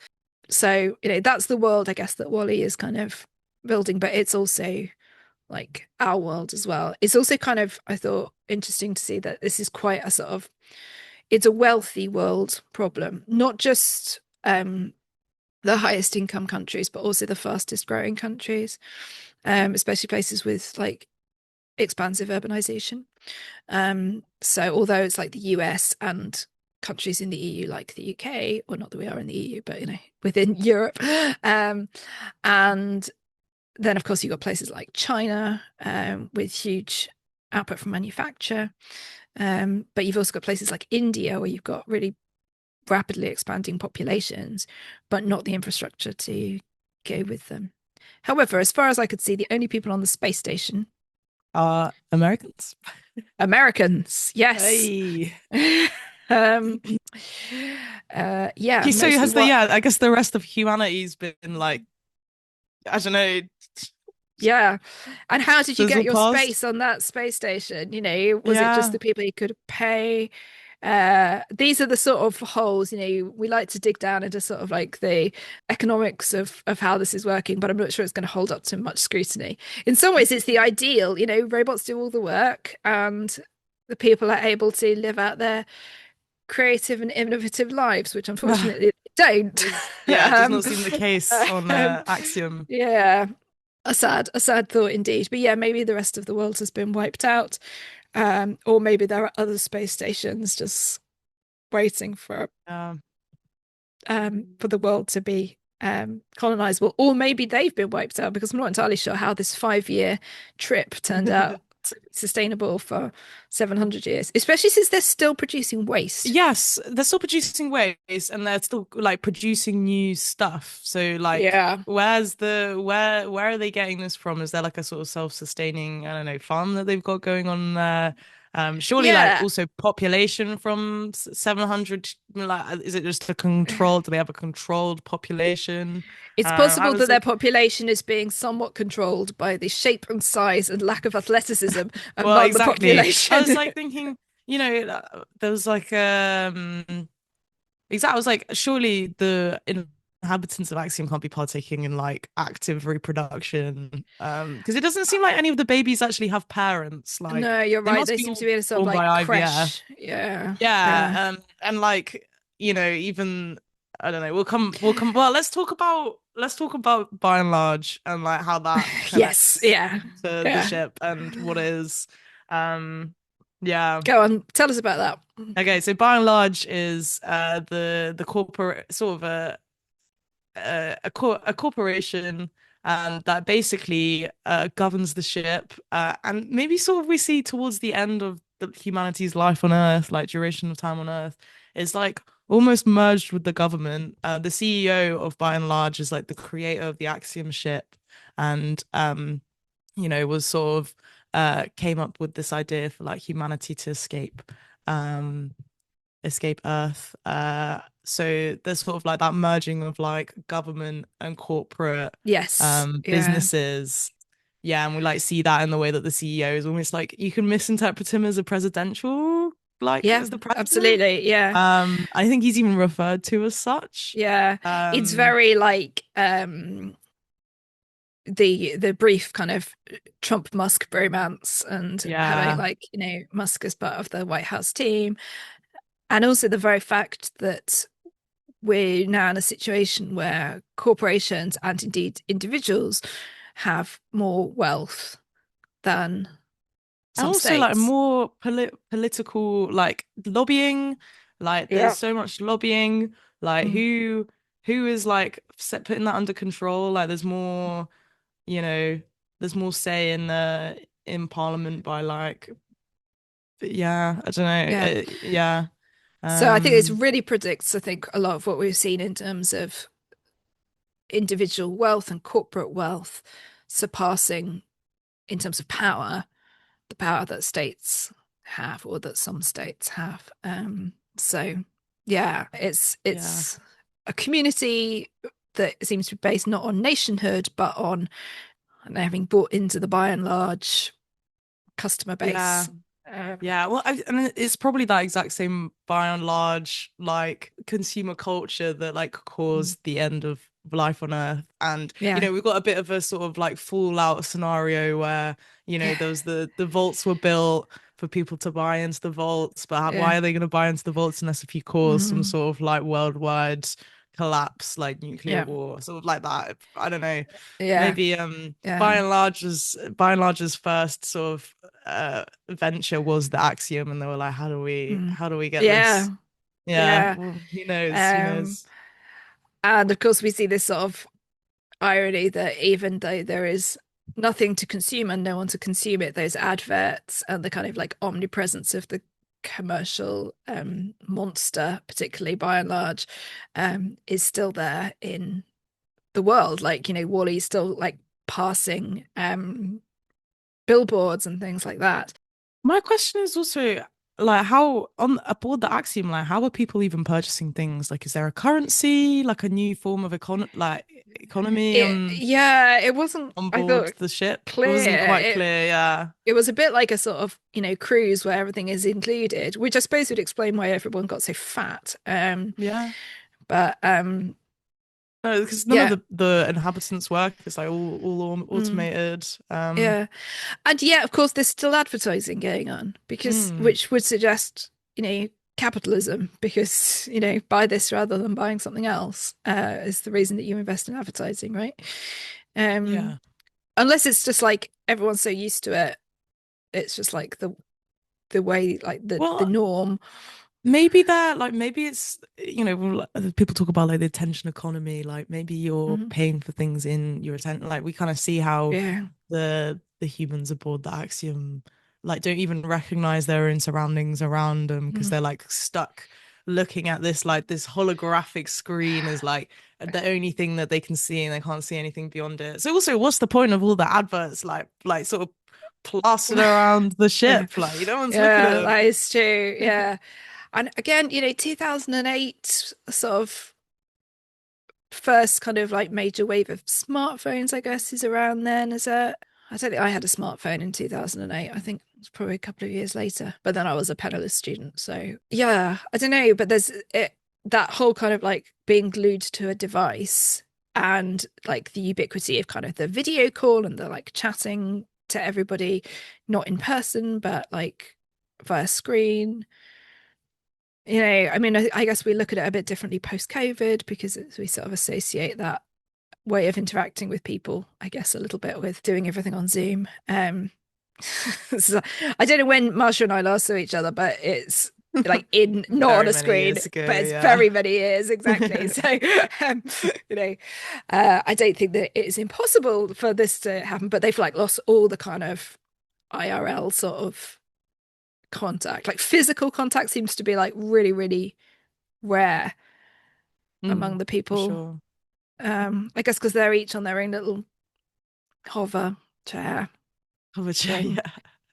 So, that's the world, I guess, that Wally is kind of building, but it's also like our world as well. It's also kind of, I thought, interesting to see that this is quite a sort of, it's a wealthy world problem, not just the highest income countries, but also the fastest growing countries, especially places with like expansive urbanization. So although it's like the US and countries in the EU, like the UK, or not that we are in the EU, but within Europe, and then of course you've got places like China, with huge output from manufacture. But you've also got places like India where you've got really rapidly expanding populations, but not the infrastructure to go with them. However, as far as I could see, the only people on the space station
Are Americans?
Americans, yes.
Hey.
um, yeah,
Okay, so
mostly
has the
what?
yeah, I guess the rest of humanity's been like, I don't know,
Yeah. And how did you get
fizzle
your
past.
space on that space station? Was it just
Yeah.
the people you could pay? These are the sort of holes, we like to dig down into sort of like the economics of how this is working, but I'm not sure it's going to hold up to much scrutiny. In some ways, it's the ideal, robots do all the work and the people are able to live out their creative and innovative lives, which unfortunately they don't.
Yeah, it does
um,
not seem the case on
um,
Axiom.
yeah, a sad thought indeed. But yeah, maybe the rest of the world has been wiped out, or maybe there are other space stations just waiting for the world to be colonizable, or maybe they've been wiped out because I'm not entirely sure how this 5-year trip turned out to be sustainable for 700 years, especially since they're still producing waste.
Yes, they're still producing waste and they're still like producing new stuff. So like
Yeah.
where are they getting this from? Is there like a sort of self-sustaining, I don't know, farm that they've got going on there? Surely like
Yeah,
also population from 700, like is it just a controlled, do they have a controlled population?
it's
I
possible that
was
their
like,
population is being somewhat controlled by the shape and size and lack of athleticism
well,
among the
exactly. I was
population.
like thinking, there was like exactly. I was like, surely the inhabitants of Axiom can't be partaking in like active reproduction. Because it doesn't seem like any of the babies actually have parents. Like
No, you're
they
right.
must
They
be
seem to
all
be in a sort of
born by
like
IVF.
creche. Yeah, yeah.
Yeah. And like, even I don't know, we'll come well, let's talk about by and large and like how that
Yes,
connects
yeah,
to the
yeah.
ship and what is yeah.
Go on, tell us about that.
Okay, so by and large is the corporate sort of a corporation that basically governs the ship and maybe sort of we see towards the end of humanity's life on Earth, like duration of time on Earth, is like almost merged with the government. The CEO of by and large is like the creator of the Axiom ship, and was sort of came up with this idea for like humanity to um escape Earth. So there's sort of like that merging of like government and corporate
Yes, yeah,
businesses. Yeah, and we like see that in the way that the CEO is almost like you can misinterpret him as a presidential, like
yeah,
as the president.
absolutely, yeah,
I think he's even referred to as such.
yeah. It's
Um,
very like the brief kind of Trump Musk bromance and having
Yeah.
like, Musk as part of the White House team, and also the very fact that we're now in a situation where corporations and indeed individuals have more wealth than
And
some
also like
states.
more political like lobbying, like there's
Yeah.
so much lobbying, like
Mm.
who is like putting that under control? Like you know, there's more say in the in parliament by like yeah, I don't know.
Yeah.
Yeah.
So I think this
Um
really predicts, I think, a lot of what we've seen in terms of individual wealth and corporate wealth surpassing, in terms of power, the power that states have or that some states have. So yeah,
yeah.
it's a community that seems to be based not on nationhood but on having bought into the by and large customer
Yeah.
base. Um,
Yeah, well, and it's probably that exact same by and large like consumer culture that like caused the end of life on Earth. And
yeah,
we've got a bit of a sort of like fallout scenario where
yeah,
there was the vaults were built for people to buy into the vaults, but
yeah,
why are they going to buy into the vaults unless if you cause some
mm,
sort of like worldwide collapse, like nuclear
yeah,
war, sort of like that. I don't know.
yeah,
Maybe
yeah,
by and large's first sort of venture was the Axiom, and they were like,
mm,
how do we get this?
yeah,
Yeah,
yeah.
well, who knows? Who
Um,
knows?
and of course, we see this sort of irony that even though there is nothing to consume and no one to consume it, those adverts and the kind of like omnipresence of the commercial monster, particularly by and large, is still there in the world. Like, Wally's still like passing billboards and things like that.
My question is also like how on aboard the Axiom, like how are people even purchasing things? Like, is there a currency, like a new form of economy
Yeah, it wasn't,
on
I
board
thought,
the ship? It wasn't
clear.
quite clear. Yeah,
It was a bit like a sort of, cruise where everything is included, which I suppose would explain why everyone got so fat.
yeah.
But
No, because none of
yeah,
the inhabitants work. It's like all
mm,
automated.
yeah, and yeah, of course, there's still advertising going on because
Mm,
which would suggest, capitalism, because buy this rather than buying something else is the reason that you invest in advertising, right? Um,
yeah.
unless it's just like everyone's so used to it, it's just like the way, like the
Well,
norm.
maybe that, like, maybe it's, people talk about like the attention economy. Like, maybe you're
Mhm.
paying for things in your attention. Like, we kind of see how
Yeah.
the humans aboard the Axiom, like, don't even recognize their own surroundings around them because
Mm.
they're like stuck looking at this like this holographic screen is like the only thing that they can see and they can't see anything beyond it. So also, what's the point of all the adverts like sort of plastered around the
Yeah,
ship? Like, no one's looking at
yeah, that
them.
is true. Yeah. And again, 2008 sort of first kind of like major wave of smartphones, I guess, is around then, is it? I don't think I had a smartphone in 2008. I think it's probably a couple of years later. But then I was a penniless student. So yeah, I don't know. But there's that whole kind of like being glued to a device and like the ubiquity of kind of the video call and the like chatting to everybody, not in person, but like via screen. I mean, I guess we look at it a bit differently post-COVID because we sort of associate that way of interacting with people, I guess, a little bit with doing everything on Zoom. So I don't know when Marsha and I last saw each other, but it's like in not on
Very
a
many
screen,
years ago,
but it's
yeah.
very many years exactly. So, um, you know, I don't think that it's impossible for this to happen, but they've like lost all the kind of IRL sort of contact. Like physical contact seems to be like really, really rare among the
For
people.
sure.
I guess because they're each on their own little hover chair
Of a chair,
thing.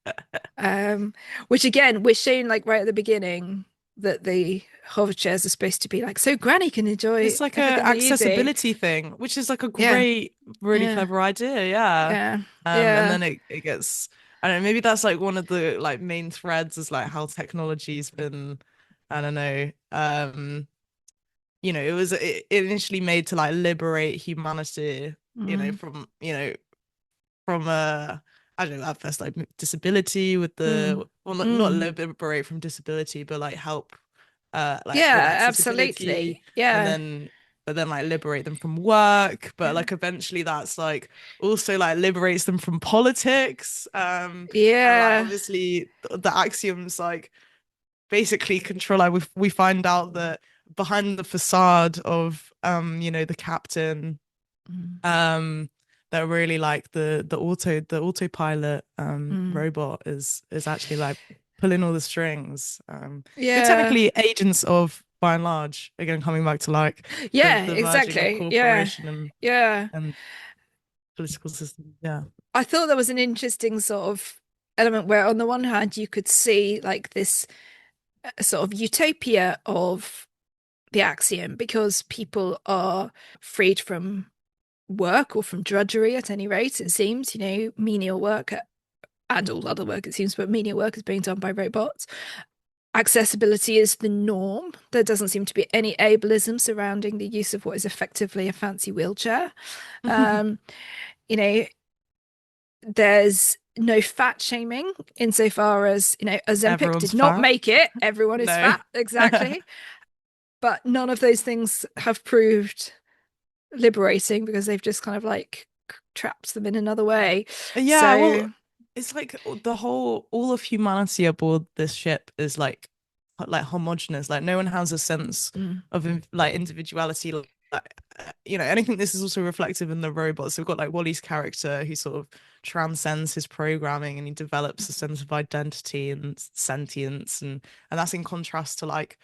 yeah.
Um, which again, we're shown like right at the beginning that the hover chairs are supposed to be like so Granny can enjoy
It's like a
everything that you do.
accessibility thing, which is like a
Yeah,
great, really
yeah,
clever idea, yeah.
yeah,
And
yeah.
then it gets, I don't know, maybe that's like one of the like main threads is like how technology's been, I don't know, it was initially made to like liberate humanity,
Mm,
from, from I don't know, at first like disability with
Mm.
the well, not
Mm.
liberate from disability, but like help like with
Yeah,
accessibility,
absolutely.
and
Yeah.
then but then like liberate them from work, but like eventually that's like also like liberates them from politics, and like
Yeah.
obviously the axioms like basically control, like we find out that behind the facade of the captain,
Mm.
um that really like the autopilot
Mm.
robot is actually like pulling all the strings. You're
Yeah.
technically agents of, by and large, again coming back to like the
Yeah,
the merging of
exactly. Yeah.
corporation
Yeah.
and political system. Yeah.
I thought there was an interesting sort of element where on the one hand you could see like this sort of utopia of the axiom because people are freed from work or from drudgery at any rate, it seems, menial work and all other work, it seems, but menial work is being done by robots. Accessibility is the norm. There doesn't seem to be any ableism surrounding the use of what is effectively a fancy wheelchair. Um, you know, there's no fat shaming insofar as, Ozempic
Everyone's
did not
fat.
make it. Everyone is
No.
fat, exactly. But none of those things have proved liberating because they've just kind of like trapped them in another way.
Yeah, well,
So,
it's like the whole all of humanity aboard this ship is like homogenous. Like no one has a sense
mm,
of like individuality. Like, and I think this is also reflective in the robots. We've got like Wally's character who sort of transcends his programming and he develops a sense of identity and sentience, and that's in contrast to like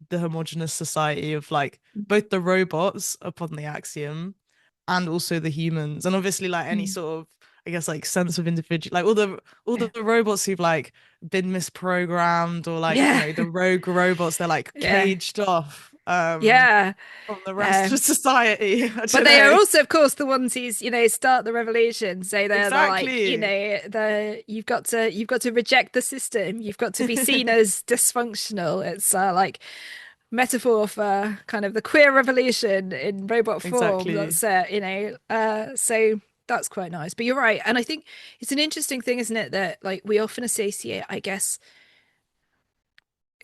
the homogenous society of like both the robots upon the axiom and also the humans, and obviously like any
mm,
sort of, I guess, like sense of individual, like all the robots who've like been misprogrammed, or like
yeah,
the rogue robots, they're like
yeah,
caged off
yeah.
from the rest of
Um,
society. I
but
don't
they are
know.
also, of course, the ones who's, start the revolution. So they're like,
Exactly.
you've got to reject the system. You've got to be seen as dysfunctional. It's like metaphor for kind of the queer revolution in robot form.
Exactly.
That's so that's quite nice. But you're right, and I think it's an interesting thing, isn't it, that like we often associate, I guess,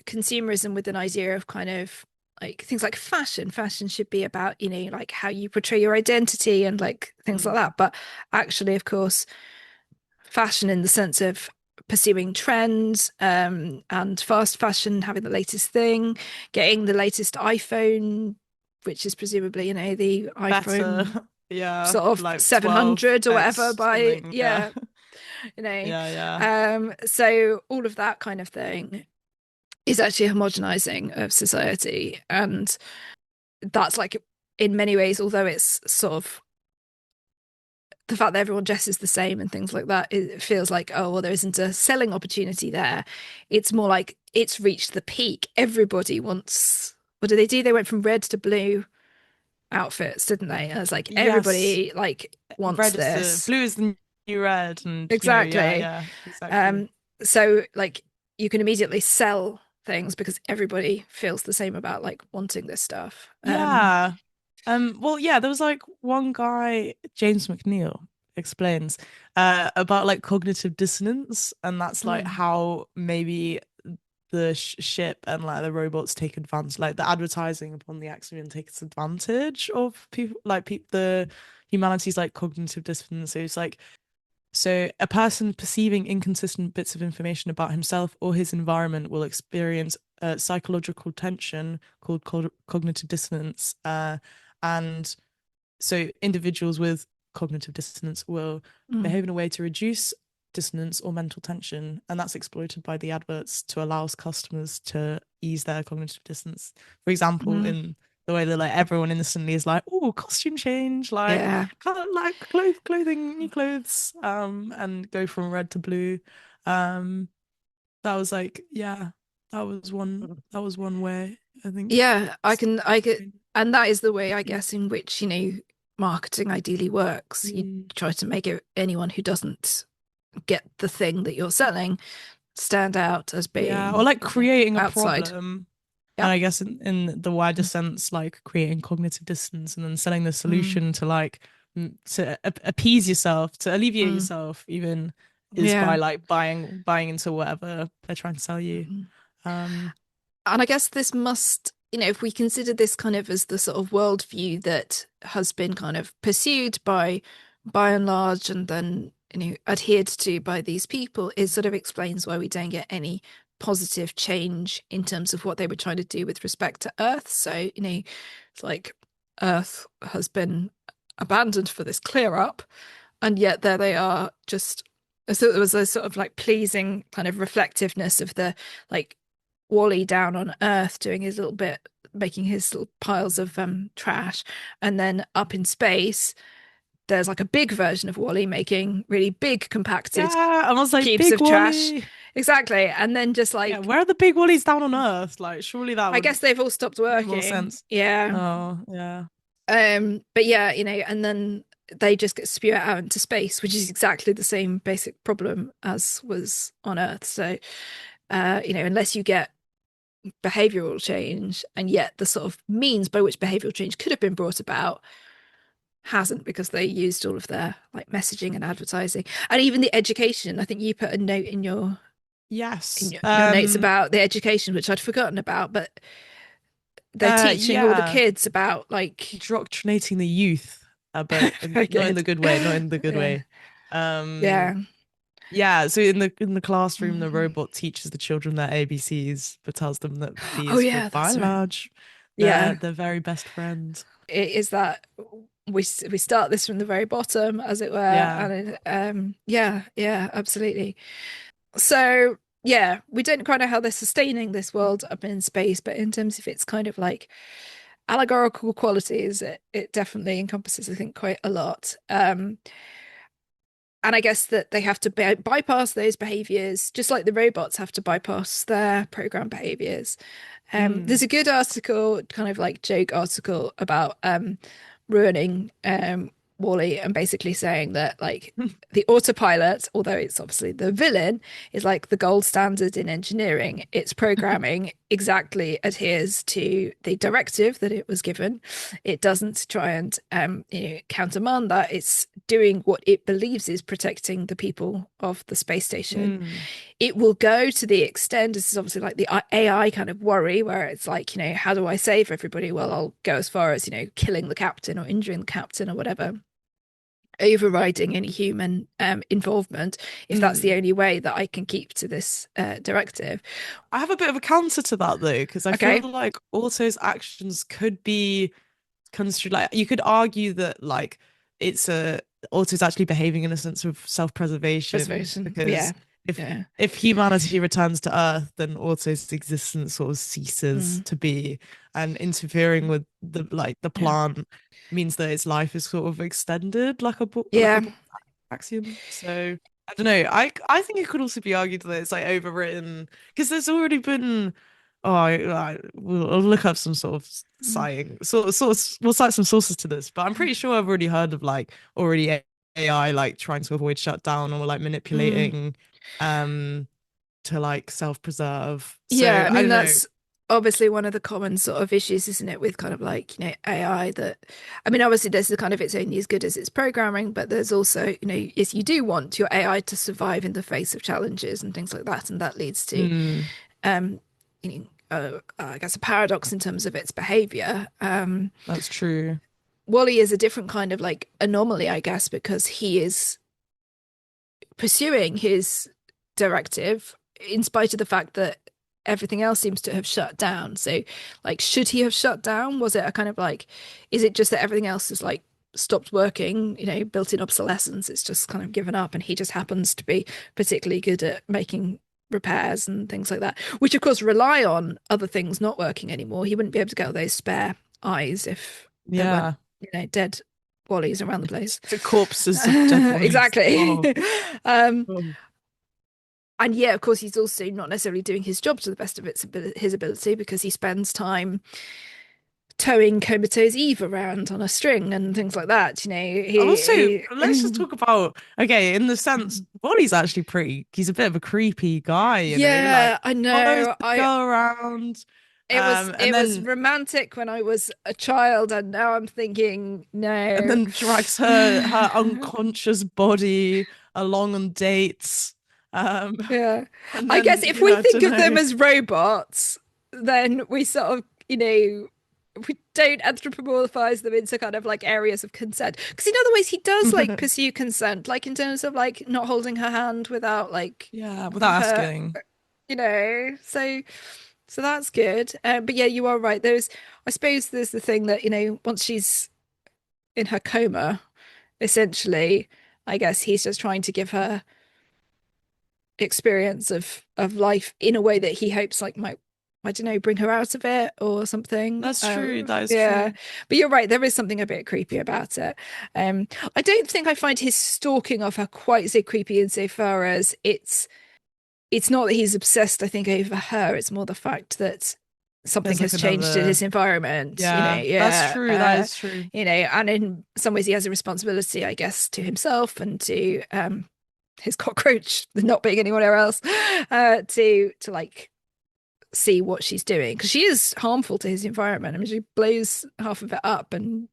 consumerism with an idea of kind of like things like fashion. Fashion should be about, like how you portray your identity and like things like
Mm.
that. But actually, of course, fashion in the sense of pursuing trends, and fast fashion, having the latest thing, getting the latest iPhone, which is presumably, the
Better.
iPhone
Yeah,
sort of
like
700 or whatever
12x
by,
something. Yeah.
yeah, you know.
Yeah, yeah.
So all of that kind of thing is actually a homogenizing of society. And that's like in many ways, although it's sort of the fact that everyone dresses the same and things like that, it feels like, oh, well, there isn't a selling opportunity there. It's more like it's reached the peak. Everybody wants, what did they do? They went from red to blue outfits, didn't they? And it's like
Yes.
everybody like wants
Red is the
this.
blue is the new red, and yeah,
Exactly.
yeah, exactly.
Um, so like you can immediately sell things because everybody feels the same about like wanting this stuff.
Yeah. Well, yeah, there was like one guy, James McNeil, explains about like cognitive dissonance, and that's like
Mm,
how maybe the ship and like the robots take advantage, like the advertising upon the accident takes advantage of people, like the humanity's like cognitive dissonance. So it's like, so a person perceiving inconsistent bits of information about himself or his environment will experience psychological tension called cognitive dissonance. And so individuals with cognitive dissonance will
mm,
behave in a way to reduce dissonance or mental tension, and that's exploited by the adverts to allow customers to ease their cognitive dissonance. For example,
mm.
in the way that like everyone instantly is like, oh, costume change, like
Yeah.
like clothing, new clothes, and go from red to blue. Um, that was like, yeah, that was one way I think.
Yeah, I could, and that is the way, I guess, in which, marketing ideally works. You
Mm.
try to make it, anyone who doesn't get the thing that you're selling stand out as
Yeah, or
being,
like creating a
outside.
problem. And
Yep.
I guess in the wider sense, like creating cognitive dissonance and then selling the
Mm,
solution to like appease yourself, to alleviate
Mm.
yourself, even is by
Yeah.
like buying into whatever they're trying to sell you.
Mm.
Um,
And I guess this must, if we consider this kind of as the sort of worldview that has been kind of pursued by and large, and then, adhered to by these people, it sort of explains why we don't get any positive change in terms of what they were trying to do with respect to Earth. So, it's like Earth has been abandoned for this clear up, and yet there they are just. So there was a sort of like pleasing kind of reflectiveness of the like Wally down on Earth doing his little bit, making his little piles of trash, and then up in space, there's like a big version of Wally making really big compacted
yeah, I was like,
cubes
Big
of trash.
Wally.
Exactly, and then just
Yeah,
like
where are the big Wallies down on Earth? Like, surely that
I
would
guess they've all stopped
make more
working.
sense.
Yeah.
Oh, yeah.
But yeah, and then they just get spewed out into space, which is exactly the same basic problem as was on Earth. So, unless you get behavioral change, and yet the sort of means by which behavioral change could have been brought about hasn't, because they used all of their like messaging and advertising, and even the education. I think you put a note in your
Yes.
your notes about the education, which I'd forgotten about, but they're teaching all the
Yeah.
kids about like
Indoctrinating the youth, but
very
not in
good.
the good way, not in the good
Yeah.
way. Um,
Yeah.
yeah, so in the classroom, the
Mhm.
robot teaches the children their ABCs, but tells them that B
Oh
is for
yeah,
by
that's
and
right.
large,
Yeah,
their very best friend.
it is that we start this from the very bottom, as it were,
Yeah.
and yeah, yeah, absolutely. So yeah, we don't quite know how they're sustaining this world up in space, but in terms of its kind of like allegorical qualities, it definitely encompasses, I think, quite a lot. And I guess that they have to bypass those behaviors, just like the robots have to bypass their program behaviors. There's
Mm.
a good article, kind of like joke article about ruining Wally, and basically saying that like the autopilot, although it's obviously the villain, is like the gold standard in engineering. Its programming exactly adheres to the directive that it was given. It doesn't try and countermand that. It's doing what it believes is protecting the people of the space station.
Mm.
It will go to the extent, this is obviously like the AI kind of worry, where it's like, how do I save everybody? Well, I'll go as far as, killing the captain or injuring the captain or whatever, overriding any human involvement, if that's the
Mm.
only way that I can keep to this directive.
I have a bit of a counter to that though, because I feel
Okay.
like Auto's actions could be construed like you could argue that like it's a Auto's actually behaving in a sense of self-preservation
Preservation.
because
Yeah.
if
Yeah.
if humanity returns to Earth, then Auto's existence sort of ceases
Mm.
to be, and interfering with the
Yeah.
plant means that its life is sort of extended like a
Yeah.
axiom. So I don't know. I think it could also be argued that it's like overwritten because there's already been. Oh, we'll look up some sort of
Mm.
citing, we'll cite some sources to this, but I'm pretty sure I've already heard of like AI like trying to avoid shutdown or like
Mm.
manipulating, um, to like self-preserve.
Yeah,
So
I
I
mean
don't know.
that's obviously one of the common sort of issues, isn't it, with kind of like, AI that I mean, obviously there's the kind of it's only as good as its programming, but there's also, if you do want your AI to survive in the face of challenges and things like that, and that leads to
Mm,
um I guess a paradox in terms of its behavior.
that's true.
Wally is a different kind of like anomaly, I guess, because he is pursuing his directive in spite of the fact that everything else seems to have shut down. So, like, should he have shut down? Was it a kind of like, is it just that everything else is like stopped working, built-in obsolescence? It's just kind of given up, and he just happens to be particularly good at making repairs and things like that, which of course rely on other things not working anymore. He wouldn't be able to get all those spare eyes if there weren't,
Yeah.
dead Wallies around the place.
The corpses of dead bodies.
Exactly.
Oh,
um,
oh.
and yeah, of course, he's also not necessarily doing his job to the best of his ability, because he spends time towing Comatose Eve around on a string and things like that.
Also, let's just
he
talk about okay, in the sense, Bonnie's actually pretty. He's a bit of a creepy guy, like
yeah, I
follows
know.
the girl around. And
it was
then
romantic when I was a child, and now I'm thinking, no.
drags her unconscious body along on dates. Um,
Yeah.
and
I guess
then
if we
yeah, I
think
don't
of them
know.
as robots, then we sort of, we don't anthropomorphize them into kind of like areas of consent. Because in other ways, he does like pursue consent, like in terms of like not holding her hand without like
Yeah, without
her,
asking.
so that's good. But yeah, you are right. I suppose there's the thing that, once she's in her coma, essentially, I guess he's just trying to give her experience of life in a way that he hopes like might, I don't know, bring her out of it or something.
That's true. That is
Yeah,
true.
but you're right, there is something a bit creepy about it. I don't think I find his stalking of her quite so creepy insofar as it's not that he's obsessed, I think, over her. It's more the fact that something
There's like
has changed in
another.
his environment,
Yeah, that's
yeah.
true. That is true.
And in some ways he has a responsibility, I guess, to himself and to his cockroach not being anywhere else, to like see what she's doing, because she is harmful to his environment. I mean, she blows half of it up and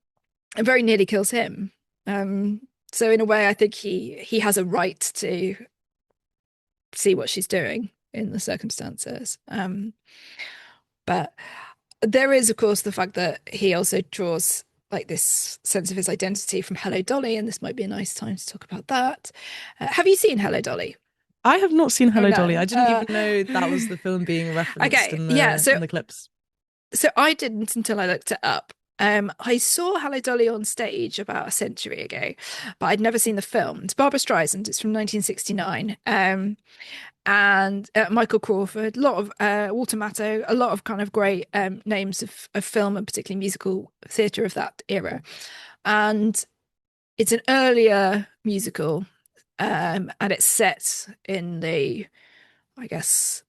very nearly kills him. So in a way, I think he has a right to see what she's doing in the circumstances. But there is, of course, the fact that he also draws like this sense of his identity from Hello Dolly, and this might be a nice time to talk about that. Have you seen Hello Dolly?
I have not seen
Oh
Hello Dolly.
no.
I didn't even know that was the film being referenced
Okay, yeah.
in the clips.
So I didn't until I looked it up. I saw Hello Dolly on stage about a century ago, but I'd never seen the film. It's Barbara Streisand. It's from 1969. And Michael Crawford, a lot of Walter Matthau, a lot of kind of great names of film and particularly musical theatre of that era. And it's an earlier musical, and it's set in the, I guess,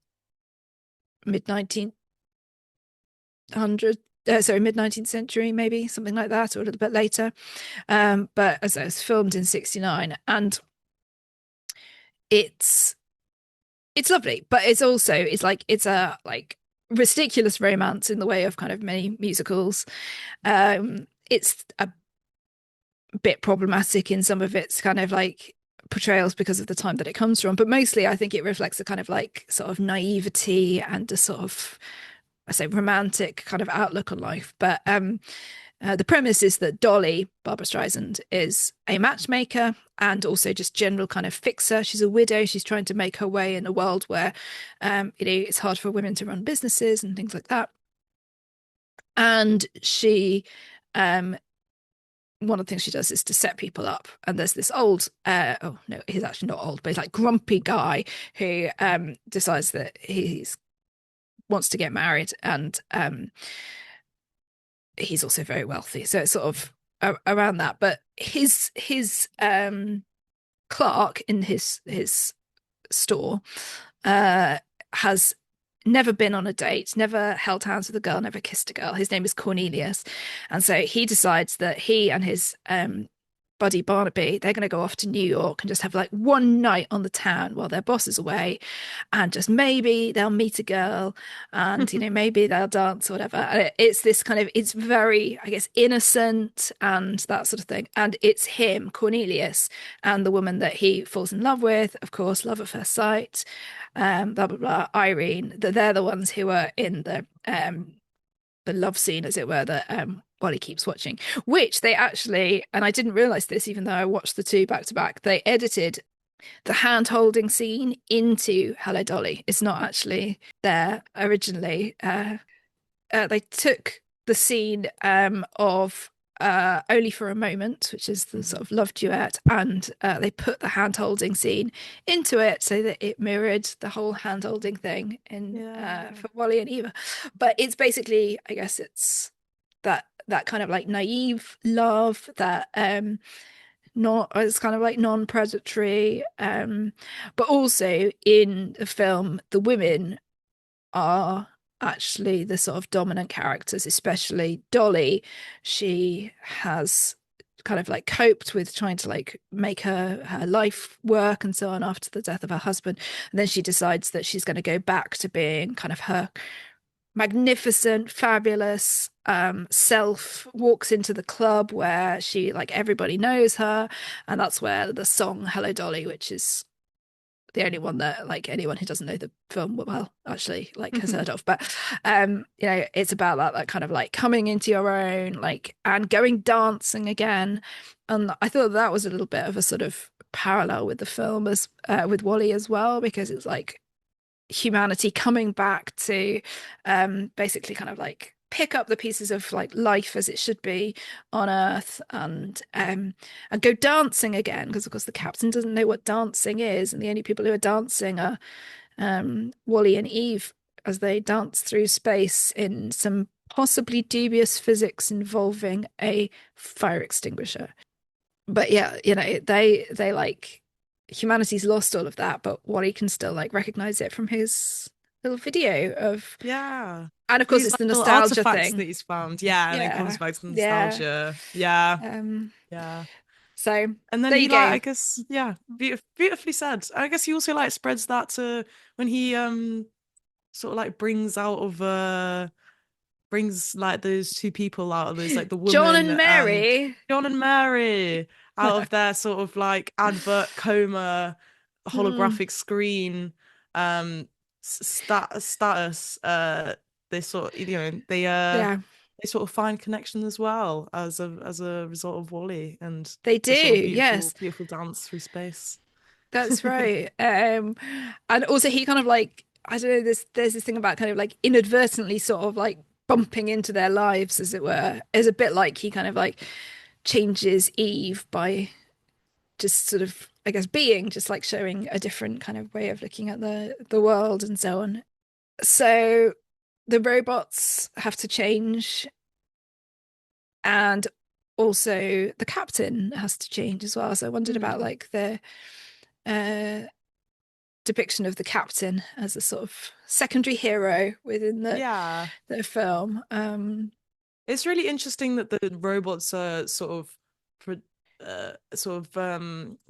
mid 1900, sorry, mid 19th century, maybe something like that, or a little bit later. But as I was filmed in 69, and it's it's lovely, but it's a like ridiculous romance in the way of kind of many musicals. It's a bit problematic in some of its kind of like portrayals because of the time that it comes from, but mostly I think it reflects a kind of like sort of naivety and a sort of, I say, romantic kind of outlook on life. But the premise is that Dolly, Barbara Streisand, is a matchmaker and also just general kind of fixer. She's a widow. She's trying to make her way in a world where, it's hard for women to run businesses and things like that. And um, one of the things she does is to set people up. And there's this old, oh no, he's actually not old, but he's like grumpy guy who decides that he's wants to get married, and he's also very wealthy. So it's sort of around that. But his clerk in his store has never been on a date, never held hands with a girl, never kissed a girl. His name is Cornelius. And so he decides that he and his buddy Barnaby, they're going to go off to New York and just have like one night on the town while their boss is away, and just maybe they'll meet a girl, and maybe they'll dance or whatever. And it's this kind of, it's very, I guess, innocent and that sort of thing. And it's him, Cornelius, and the woman that he falls in love with, of course, love at first sight, blah blah blah, Irene. That they're the ones who are in the love scene, as it were, that Wally keeps watching, which they actually, and I didn't realize this even though I watched the two back to back, they edited the hand holding scene into Hello Dolly. It's not actually there originally. They took the scene of Only for a Moment, which is the sort of love duet, and they put the hand holding scene into it so that it mirrored the whole hand holding thing in
Yeah.
for Wally and Eva. But it's basically, I guess it's that kind of like naive love that not, it's kind of like non-predatory, but also in the film the women are actually the sort of dominant characters, especially Dolly. She has kind of like coped with trying to like make her life work and so on after the death of her husband, and then she decides that she's going to go back to being kind of her magnificent, fabulous self walks into the club where she like everybody knows her, and that's where the song "Hello Dolly," which is the only one that like anyone who doesn't know the film well actually like has heard of. But it's about that kind of like coming into your own, like, and going dancing again. And I thought that was a little bit of a sort of parallel with the film as with Wally as well, because it's like humanity coming back to basically kind of like pick up the pieces of like life as it should be on Earth, and go dancing again, because of course the captain doesn't know what dancing is, and the only people who are dancing are Wally and Eve as they dance through space in some possibly dubious physics involving a fire extinguisher. But yeah, they like humanity's lost all of that, but Wally can still like recognize it from his little video of,
Yeah.
and of course
These
it's
like
the
little
nostalgia
artifacts that
thing.
he's found. Yeah, and it comes
Yeah,
back to the
yeah.
nostalgia. Yeah.
Um,
Yeah.
so
And then
there you
he like
go.
I guess yeah, beautifully said. I guess he also like spreads that to when he sort of like brings like those two people out of this, like the
John
woman
and
and
Mary.
John and Mary out of their sort of like advert coma
Mm,
holographic screen status. They sort of,
yeah,
they sort of find connection as well as a result of Wally and
they do.
this sort of
Yes,
beautiful dance through space.
that's right. And also he kind of like, I don't know, there's this thing about kind of like inadvertently sort of like bumping into their lives, as it were, is a bit like he kind of like changes Eve by just sort of, I guess, being just like showing a different kind of way of looking at the world and so on. So the robots have to change, and also the captain has to change as well. So I wondered about
Hmm.
like the uh depiction of the captain as a sort of secondary hero within
Yeah.
the film.
It's really interesting that the robots are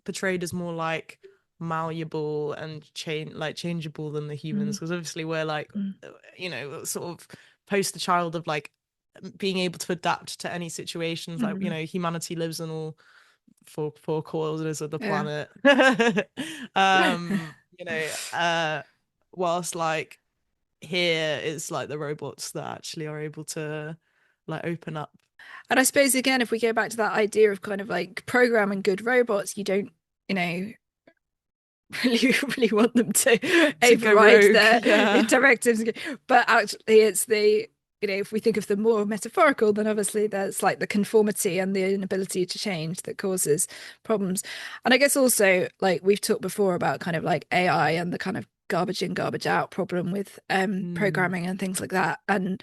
portrayed as more like malleable and changeable than the humans,
Mm,
because obviously we're like
mm,
sort of poster child of like being able to adapt to any situations, like
mm,
humanity lives in all four corners of the
yeah.
planet. You know, whilst like here it's like the robots that actually are able to like open up
And I suppose again, if we go back to that idea of kind of like programming good robots, you don't, you know, really want them to
to go
override
rogue.
their
Yeah.
directives. But actually, it's the, if we think of them more metaphorical, then obviously there's like the conformity and the inability to change that causes problems. And I guess also, like we've talked before about kind of like AI and the kind of garbage in, garbage out problem with
Mm.
programming and things like that. And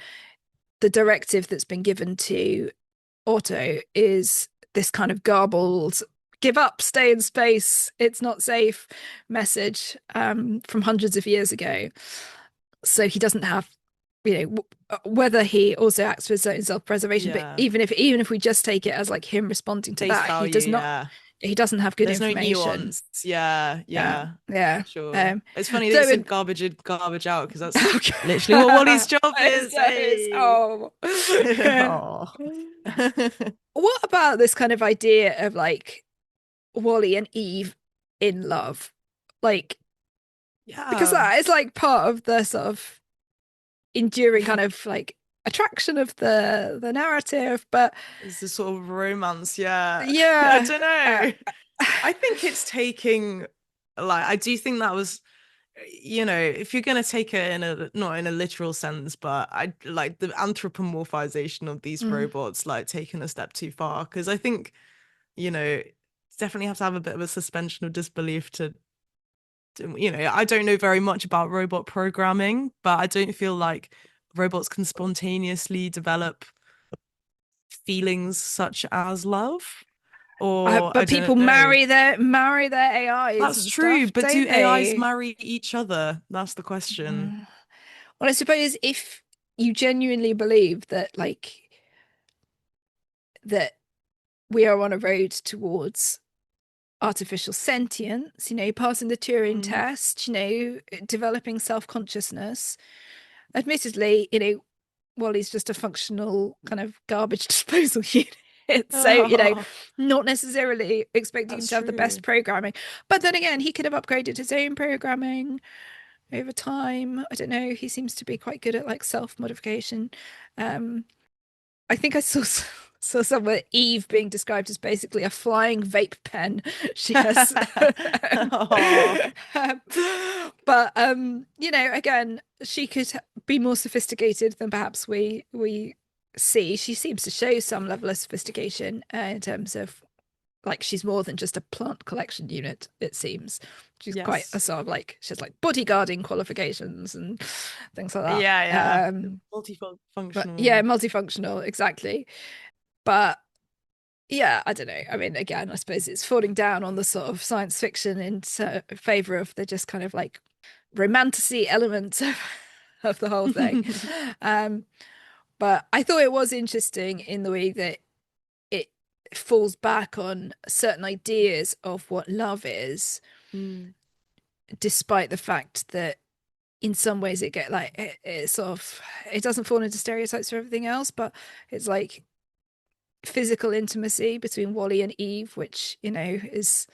the directive that's been given to Otto is this kind of garbled give up, stay in space, it's not safe message from hundreds of years ago. So he doesn't have, whether he also acts for certain self-preservation, but
Yeah.
even if we just take it as like him responding to
Face
that, he does
value,
not,
yeah.
he doesn't have good
There's no
information.
nuance. Yeah,
Yeah,
yeah,
yeah.
for sure. It's funny that you
Though
said
in
garbage in, garbage out, because that's literally what Wally's
okay.
job is. Hey.
Oh.
Oh.
What about this kind of idea of like Wally and Eve in love? Like, because
Yeah.
that is like part of the sort of enduring kind of like attraction of the narrative. But
It's the sort of romance, yeah. I
yeah,
don't
uh,
know. I think it's taking like I do think that was if you're gonna take it in a not in a literal sense, but I like the anthropomorphization of these
mm.
robots like taken a step too far. Because I think, definitely have to have a bit of a suspension of disbelief I don't know very much about robot programming, but I don't feel like robots can spontaneously develop feelings such as love. Or I
But people
don't know.
marry their AIs
That's
and
true,
stuff,
but
don't
do AIs
they?
marry each other? That's the question.
Mm. Well, I suppose if you genuinely believe that that we are on a road towards artificial sentience, passing the Turing
Mm.
test, developing self-consciousness, admittedly, Wally's just a functional kind of garbage disposal unit. So,
Oh,
not necessarily expecting him
that's
to have the best
true.
programming. But then again, he could have upgraded his own programming over time. I don't know. He seems to be quite good at like self-modification. Um, I think I saw somewhere Eve being described as basically a flying vape pen. She has,
Oh.
um, but again, she could be more sophisticated than perhaps we see. She seems to show some level of sophistication in terms of like she's more than just a plant collection unit, it seems. She's quite a
Yes.
sort of like she has like bodyguarding qualifications and things like that.
Yeah, yeah.
But yeah,
Multifunctional.
multifunctional, exactly. But yeah, I don't know. I mean, again, I suppose it's falling down on the sort of science fiction in favor of the just kind of like romanticy element of the whole thing. Um, but I thought it was interesting in the way that it falls back on certain ideas of what love is,
Mm.
despite the fact that in some ways it sort of it doesn't fall into stereotypes for everything else, but it's like physical intimacy between Wally and Eve, which is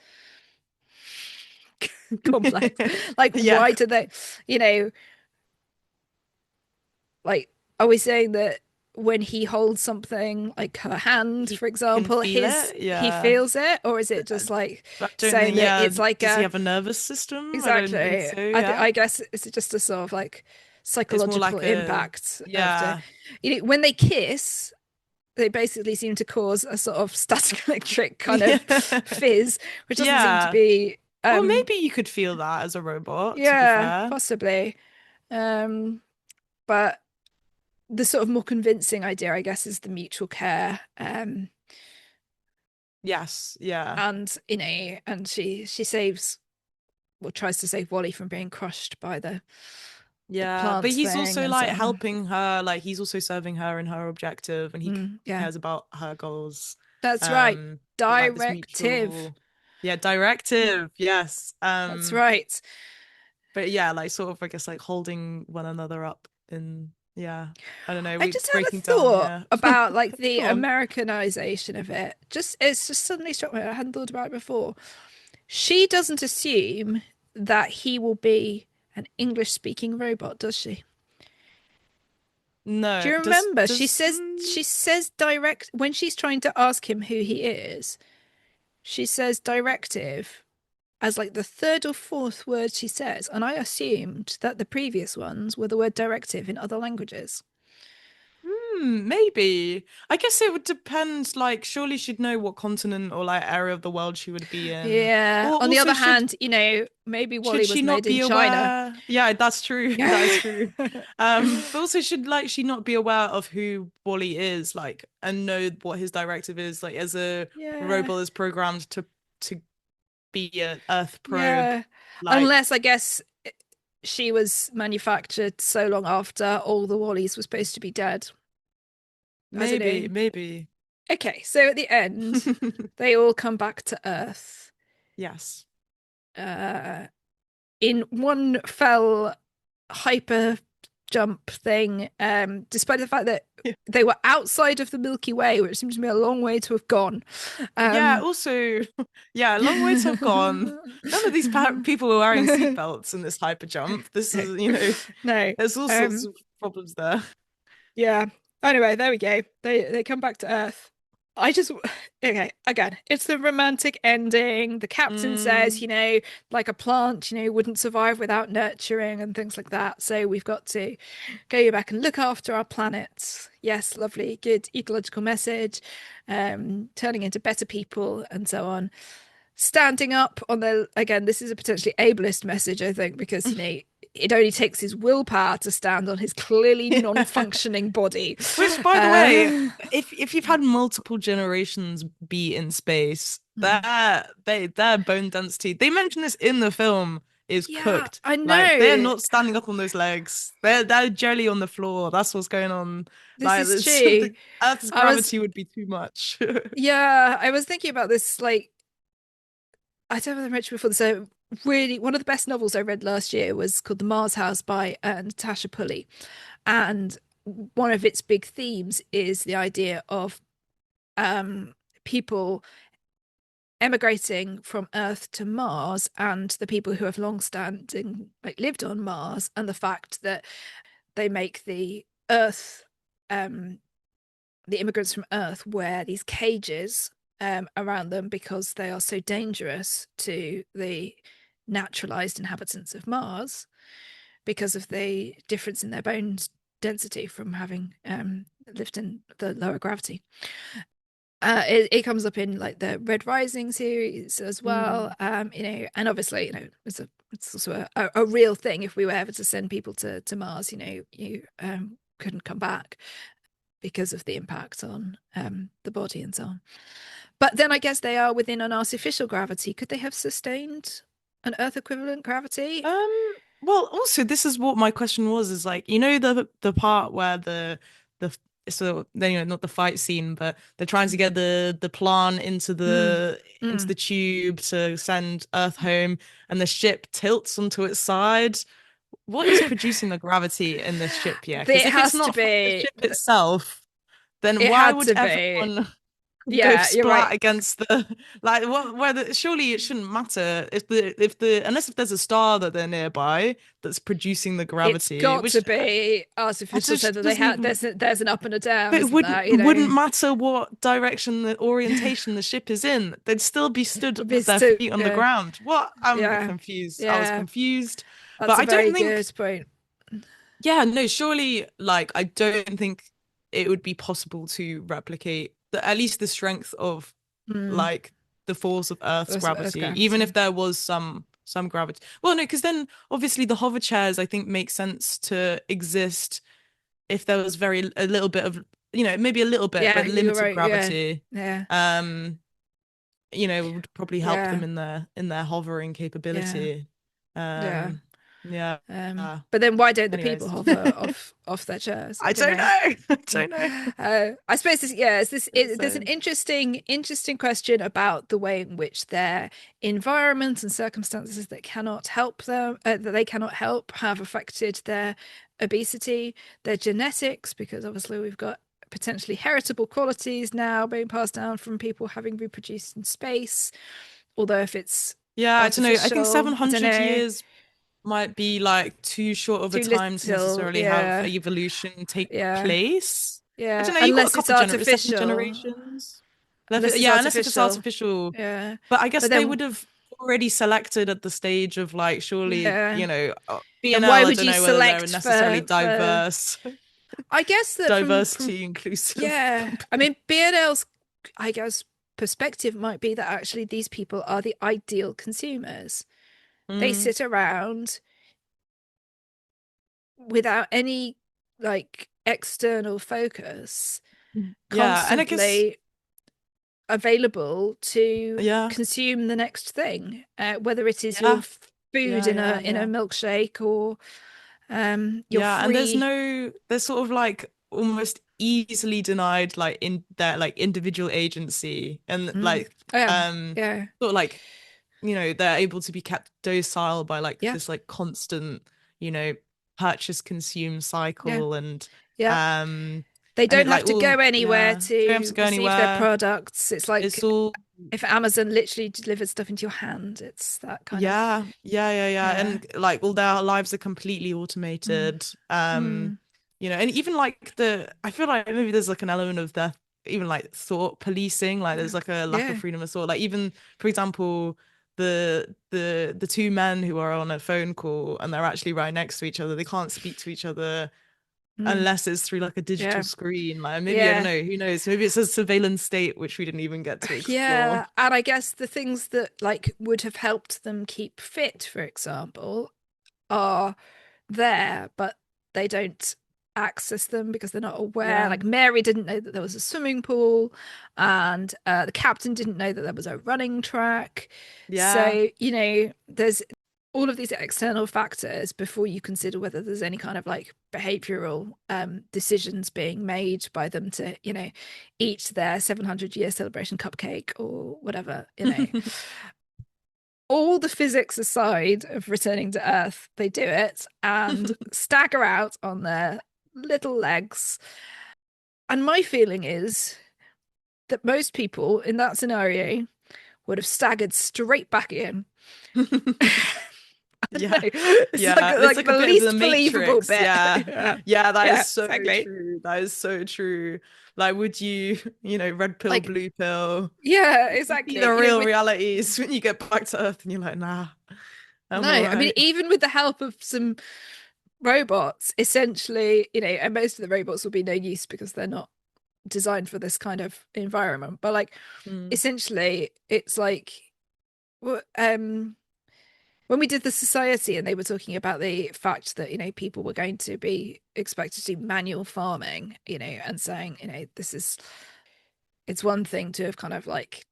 complex. Like,
Yeah.
why do they, you know, like, are we saying that when he holds something like her hand,
He
for
can
example,
feel
his
it.
he
Yeah.
feels it, or is it
I
just like
I don't think,
saying that
yeah.
it's like
Does he
a
have a nervous system? I don't think
exactly?
so. Yeah.
I guess it's just a sort of like
It's more
psychological
like a,
impact of the,
yeah.
when they kiss. They basically seem to cause a sort of static electric kind of
Yeah.
fizz, which doesn't seem to
Yeah.
be
Well, maybe you could feel that as a robot, to be
yeah,
fair.
possibly. Um, but the sort of more convincing idea, I guess, is the mutual care.
Yes. Yeah.
And and she saves or tries to save Wally from being crushed by the
Yeah, but
plant
he's
thing
also
and so
like
on.
helping her, like he's also serving her in her objective and he
Yeah,
cares about her goals.
that's right.
Um, so like this
Directive.
mutual, yeah, directive, yes.
That's right.
But yeah, like sort of I guess like holding one another up in, yeah, I don't know,
I
we
just had a
breaking down,
thought
yeah.
about like the
Go on.
Americanization of it. It's just suddenly struck me. I hadn't thought about it before. She doesn't assume that he will be an English speaking robot, does she? Do
No,
you remember?
does
She says direct when she's trying to ask him who he is, she says directive as like the third or fourth word she says, and I assumed that the previous ones were the word directive in other languages.
maybe. I guess it would depend. Like, surely she'd know what continent or like area of the world she would be in.
Yeah.
Or
On the
also,
other hand, maybe
should
Wally
she
was
not
made
be
in China.
aware? Yeah, that's true. That is
Yeah.
true. But also should like she not be aware of who Wally is, like, and know what his directive is, like, as a
Yeah.
robot is programmed to be an Earth probe,
Yeah.
like
Unless I guess she was manufactured so long after all the Wallies were supposed to be dead. I don't
maybe,
know.
maybe.
Okay, so at the end, they all come back to Earth.
Yes.
Uh, in one fell hyper jump thing, despite the fact that they were outside of the Milky Way, which seems to me a long way to have gone.
Yeah,
Um,
also, yeah, a long way to have gone. None of these people were wearing seatbelts in this hyper jump. This
no,
is,
no.
there's all sorts
Um,
of problems there.
yeah. Anyway, there we go. They come back to Earth. I just okay, again, it's the romantic ending. The captain says,
Mm,
like a plant, wouldn't survive without nurturing and things like that. So we've got to go back and look after our planet. Yes, lovely, good ecological message. Turning into better people and so on. Standing up on the again, this is a potentially ableist message, I think, because it only takes his willpower to stand on his clearly
yeah.
non-functioning body.
Which, by the way,
Uh,
if you've had multiple generations be in space,
hmm.
their bone density, they mention this in the film, is
Yeah,
cooked.
I
Like they're
know.
not standing up on those legs. They're jelly on the floor. That's what's going on.
This
Like
is
this,
true.
the Earth's
I was,
gravity would be too much.
yeah, I was thinking about this. Like, I don't know if I mentioned before. So, really, one of the best novels I read last year was called The Mars House by Natasha Pulley. And one of its big themes is the idea of people emigrating from Earth to Mars, and the people who have long standing like lived on Mars, and the fact that they make the Earth the immigrants from Earth wear these cages around them because they are so dangerous to the naturalized inhabitants of Mars because of the difference in their bone density from having lived in the lower gravity. It comes up in like the Red Rising series as well.
Mm.
And obviously, it's also a real thing. If we were ever to send people to Mars, you couldn't come back because of the impact on the body and so on. But then I guess they are within an artificial gravity. Could they have sustained an Earth equivalent gravity?
Um, well, also this is what my question was, is like, the part where the so then not the fight scene, but they're trying to get the plant
Mm,
into
mm.
the tube to send Earth home, and the ship tilts onto its side. What is producing the gravity in this ship? Yeah, because
It
if it's
has to
not from the
be.
ship itself, then
It
why
had
would
to be.
everyone go
Yeah, you're
splat
right.
against the like what whether surely it shouldn't matter if the unless if there's a star that they're nearby that's producing the
It's
gravity,
got to
which
be
I
artificial, so
just
that they
doesn't
had
even.
there's an up and a down,
But it
isn't
wouldn't
there?
it wouldn't matter what direction the orientation the ship is in. They'd still be stood with
It's
their
to,
feet on the ground. What? I'm
yeah,
confused. I was
yeah.
confused.
That's
But
a
I
very
don't think,
good point.
yeah, no, surely, like, I don't think it would be possible to replicate at least the strength of
Mm,
like the force of Earth's
Earth
gravity, even if
gravity.
there was some gravity. Well, no, because then obviously the hover chairs I think make sense to exist if there was very a little bit of maybe a little bit
Yeah,
but
you're
limited
right. Yeah,
gravity.
yeah,
Um, it would probably help them
yeah,
in their hovering
yeah,
capability.
yeah.
Um, yeah.
But then why don't the people
Anyways,
hover off their chairs? I
I
don't
don't
know.
know. I don't know.
I suppose this, yeah, there's an
So
interesting question about the way in which their environment and circumstances that cannot help them, that they cannot help, have affected their obesity, their genetics, because obviously we've got potentially heritable qualities now being passed down from people having reproduced in space. Although if it's
yeah, I don't know. I think
artificial, I don't
700
know,
years might be like too short of a
too
time to
little.
necessarily have
Yeah,
evolution take
yeah,
place. I
yeah.
don't know, you've got a
Unless it's
couple seven
artificial.
generations.
Unless it's
Yeah, unless if it's
artificial.
artificial.
Yeah.
But I guess
But
they
then,
would have already selected at the stage of like, surely,
yeah. And why
BNL, I
would
don't
you
know whether they're a
select
necessarily
for
diverse,
I guess that from
diversity inclusive
yeah. I
company.
mean BNL's I guess perspective might be that actually these people are the ideal consumers. They
Mm,
sit around without any like external focus,
yeah, and I guess,
constantly available to
yeah,
consume the next thing, whether it is your
yeah,
food
yeah,
in
yeah,
a
yeah.
milkshake or your
Yeah, and
free.
there's sort of like almost easily denied like in their like individual agency and
Mm.
like
Oh, yeah,
um
yeah,
sort of like they're able to be kept docile by like
yeah,
this like constant you know purchase consume
yeah,
cycle
yeah.
um
They
and
don't
it
have
like
to go
all
anywhere
yeah don't have to
to
go
receive their
anywhere.
products. It's
It's
like
all
if Amazon literally delivered stuff into your hand. It's that kind of,
yeah,
yeah.
and like all their lives are completely
Mm,
automated.
mm,
And even like I feel like maybe there's like an element of their even like thought policing, like
yeah,
there's like a lack of
yeah.
freedom of thought. Like even for example, the two men who are on a phone call and they're actually right next to each other, they can't speak to each other
Mm,
unless it's through like a digital
yeah,
screen. Like maybe I don't
yeah.
know, who knows? Maybe it's a surveillance state which we didn't even get to explore.
Yeah, and I guess the things that like would have helped them keep fit, for example, are there, but they don't access them because they're not aware.
Yeah.
Like Mary didn't know that there was a swimming pool, and the captain didn't know that there was a running track.
Yeah.
So, there's all of these external factors before you consider whether there's any kind of like behavioral decisions being made by them to, eat their 700-year celebration cupcake or whatever. All the physics aside of returning to Earth, they do it and stagger out on their little legs. And my feeling is that most people in that scenario would have staggered straight back in. I don't know.
Yeah.
It's
Yeah. It's
like
like
the
a bit of the
least believable
Matrix.
bit.
Yeah.
Yeah.
Yeah, that is
Yeah,
so
exactly.
true. That is so true. Like, would you, red pill,
Like,
blue pill?
yeah,
You see the
exactly.
real
With
realities when you get back to Earth and you're like, nah,
no,
I'm all
I mean,
right.
even with the help of some robots, essentially, and most of the robots will be no use because they're not designed for this kind of environment. But like,
Mm.
essentially, it's like, when we did the society and they were talking about the fact that people were going to be expected to do manual farming, and saying, this is it's one thing to have kind of like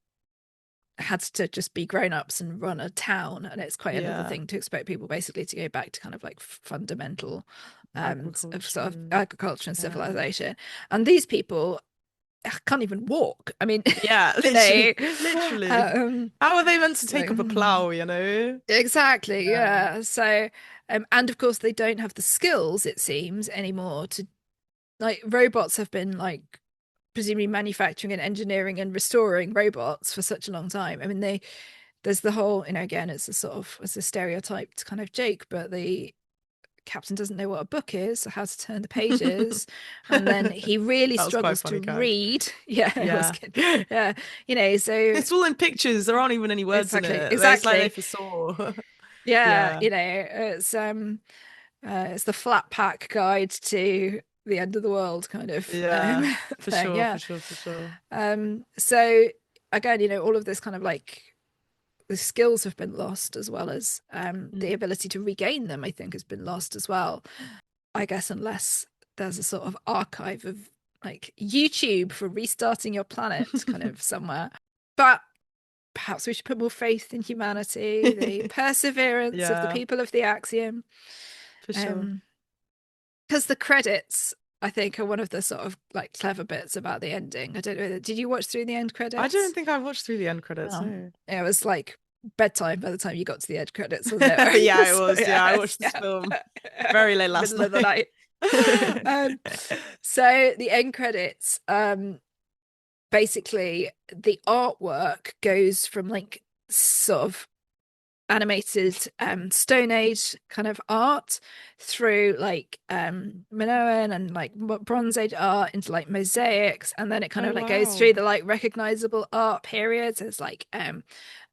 had to just be grown-ups and run a town, and it's quite another
Yeah.
thing to expect people basically to go back to kind of like fundamental of
Agriculture
sort of
and
agriculture and
yeah.
civilization. And these people can't even walk. I mean,
Yeah,
you know
literally, literally.
um
How are they meant to take
so
up a plow, you know?
exactly,
Yeah.
yeah. So and of course they don't have the skills, it seems, anymore to, like, robots have been like presumably manufacturing and engineering and restoring robots for such a long time. I mean, there's the whole, again, it's a stereotyped kind of joke, but the captain doesn't know what a book is or how to turn the pages, and then he really
That was quite a
struggles to
funny gag.
read. Yeah, it was
Yeah.
good. Yeah, so
It's all in pictures. There aren't even any words in
exactly,
it. It's like they
exactly.
foresaw.
Yeah,
Yeah.
it's the flat pack guide to the end of the world kind of
Yeah. For
thing.
sure, for
Yeah.
sure, for sure.
So again, all of this kind of like the skills have been lost, as well as the
Mm.
ability to regain them, I think, has been lost as well. I guess unless there's a sort of archive of like YouTube for restarting your planet kind of somewhere. But perhaps we should put more faith in humanity, the perseverance of the
Yeah,
people of the Axiom.
for sure.
Um, because the credits, I think, are one of the sort of like clever bits about the ending. I don't know. Did you watch through the end
I don't
credits?
think I've watched through the end credits,
Oh,
no.
it was like bedtime by the time you got to the end credits, wasn't
Yeah,
it?
it
So
was. Yeah, I
yes,
watched this
yeah,
film very late last
middle of the
night.
night. um, so the end credits, basically the artwork goes from like sort of animated Stone Age kind of art through like Minoan and like Bronze Age art into like mosaics, and then it kind
Oh
of like goes through
wow.
the like recognizable art periods. There's like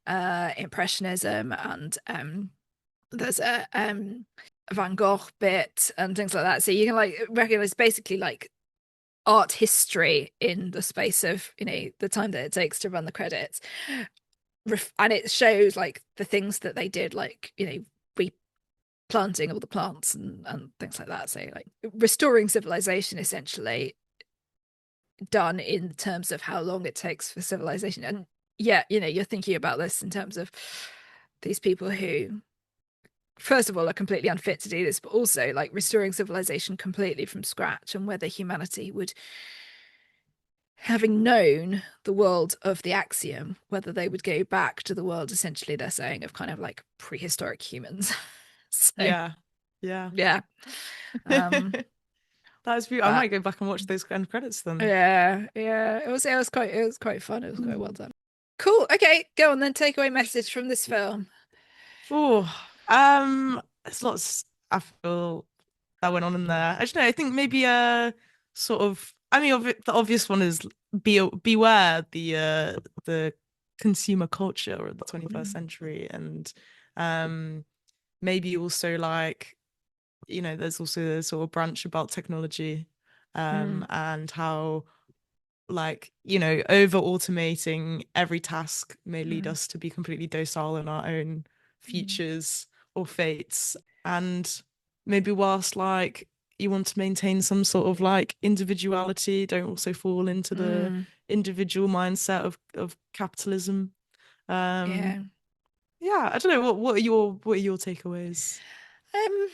Impressionism, and there's a Van Gogh bit and things like that. So you can like recognize basically like art history in the space of the time that it takes to run the credits. And it shows like the things that they did, like replanting all the plants and things like that. So like restoring civilization, essentially, done in terms of how long it takes for civilization. And yeah, you're thinking about this in terms of these people who, first of all, are completely unfit to do this, but also like restoring civilization completely from scratch, and whether humanity would, having known the world of the Axiom, whether they would go back to the world, essentially they're saying, of kind of like prehistoric humans. So
Yeah. Yeah.
yeah. um
That is beautiful. I
but
might go back and watch those end credits then.
yeah, it was quite fun, it was quite well
Mm.
done. Cool. Okay, go on then. Takeaway message from this film.
Oh, there's lots I feel that went on in there. I don't know. I think maybe sort of. I mean, the obvious one is beware the consumer culture of the 21st
Mm.
century, and um maybe also like there's also a sort of branch about technology,
Mm.
and how like over automating every task may lead
Mm.
us to be completely docile in our own futures or fates, and maybe whilst like you want to maintain some sort of like individuality, don't also fall into the
Mm.
individual mindset of capitalism. um
Yeah.
yeah, I don't know, what are your takeaways?
um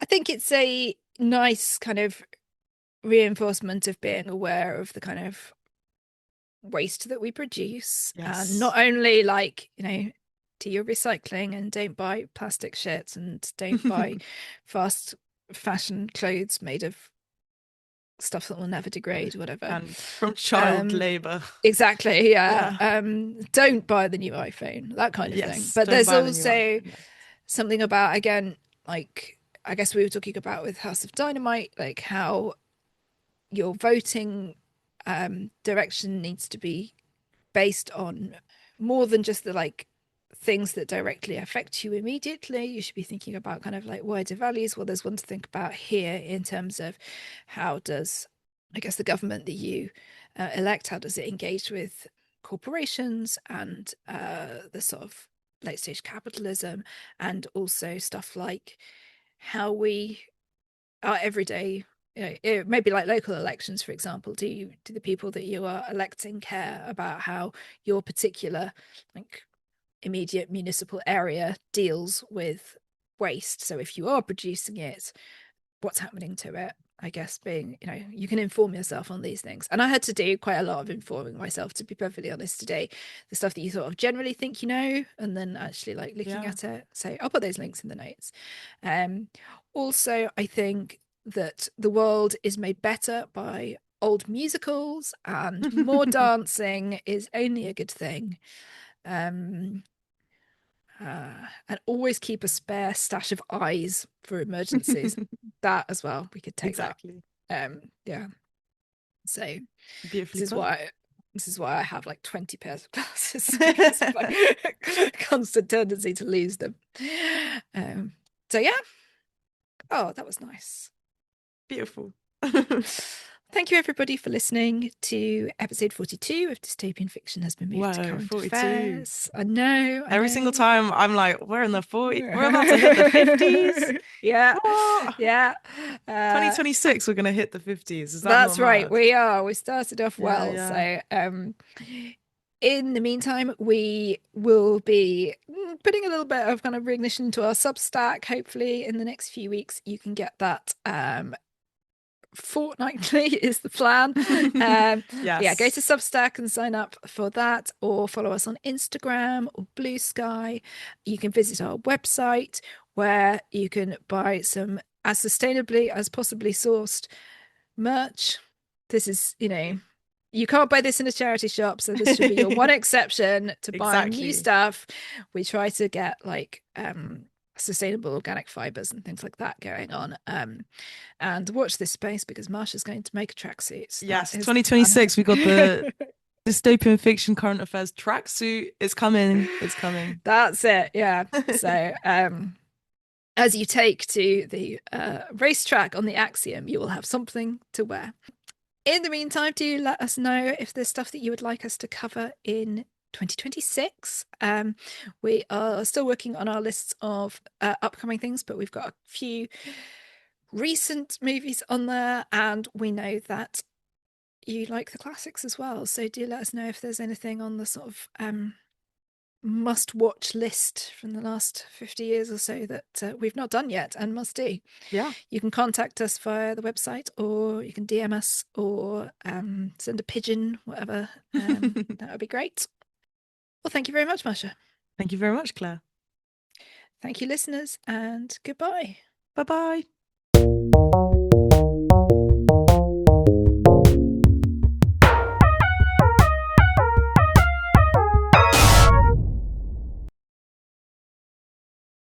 I think it's a nice kind of reinforcement of being aware of the kind of waste that we produce, and
Yes.
not only like do your recycling and don't buy plastic shit and don't buy fast fashion clothes made of stuff that will never degrade, whatever.
And from child
Um,
labor.
exactly, yeah.
Yeah.
Don't buy the new iPhone, that kind of thing.
Yes.
But
Don't
there's
buy the new
also
iPhone. Yes.
something about, again, like I guess we were talking about with House of Dynamite, like how your voting direction needs to be based on more than just the like things that directly affect you immediately. You should be thinking about kind of like wider values. Well, there's one to think about here in terms of how does, I guess, the government that you elect, how does it engage with corporations and the sort of late stage capitalism, and also stuff like how we our everyday, it may be like local elections, for example. Do the people that you are electing care about how your particular like immediate municipal area deals with waste? So if you are producing it, what's happening to it? I guess being, you can inform yourself on these things. And I had to do quite a lot of informing myself, to be perfectly honest, today. The stuff that you sort of generally think you know, and then actually like looking
Yeah.
at it. So I'll put those links in the notes. Um, Also, I think that the world is made better by old musicals, and more dancing is only a good thing. Um, and always keep a spare stash of eyes for emergencies. That as well, we could take that.
Exactly.
Yeah. So this
Beautifully
is
put.
why this is why I have like 20 pairs of glasses because of my constant tendency to lose them. Um, so yeah. Oh, that was nice.
Beautiful.
Thank you, everybody, for listening to episode 42 of Dystopian Fiction Has Been Moved to
Whoa,
Current
42.
Affairs. I know, I
Every single
know.
time I'm like, we're in the 40, we're about to hit the 50s.
Yeah,
What?
yeah. Uh,
2026, we're gonna hit the 50s. Is that not
that's right.
mad?
We are. We started off
Yeah,
well.
yeah.
So, in the meantime, we will be putting a little bit of kind of reignition to our Substack. Hopefully, in the next few weeks, you can get that fortnightly is the plan. Yeah, go
Yes.
to Substack and sign up for that, or follow us on Instagram or Blue Sky. You can visit our website where you can buy some as sustainably as possibly sourced merch. This is, you can't buy this in a charity shop, so this should be your one exception to buying new
Exactly.
stuff. We try to get like sustainable organic fibers and things like that going on. And watch this space because Marsha's going to make a tracksuit. So that
Yes,
is the plan.
2026, we got the dystopian fiction current affairs tracksuit. It's coming. It's coming.
That's it. Yeah. So as you take to the racetrack on the Axiom, you will have something to wear. In the meantime, do let us know if there's stuff that you would like us to cover in 2026. We are still working on our lists of upcoming things, but we've got a few recent movies on there, and we know that you like the classics as well. So do let us know if there's anything on the sort of must watch list from the last 50 years or so that we've not done yet and must do.
Yeah.
You can contact us via the website, or you can DM us, or send a pigeon, whatever. That would be great. Well, thank you very much, Masha.
Thank you very much, Claire.
Thank you, listeners, and goodbye.
Bye bye.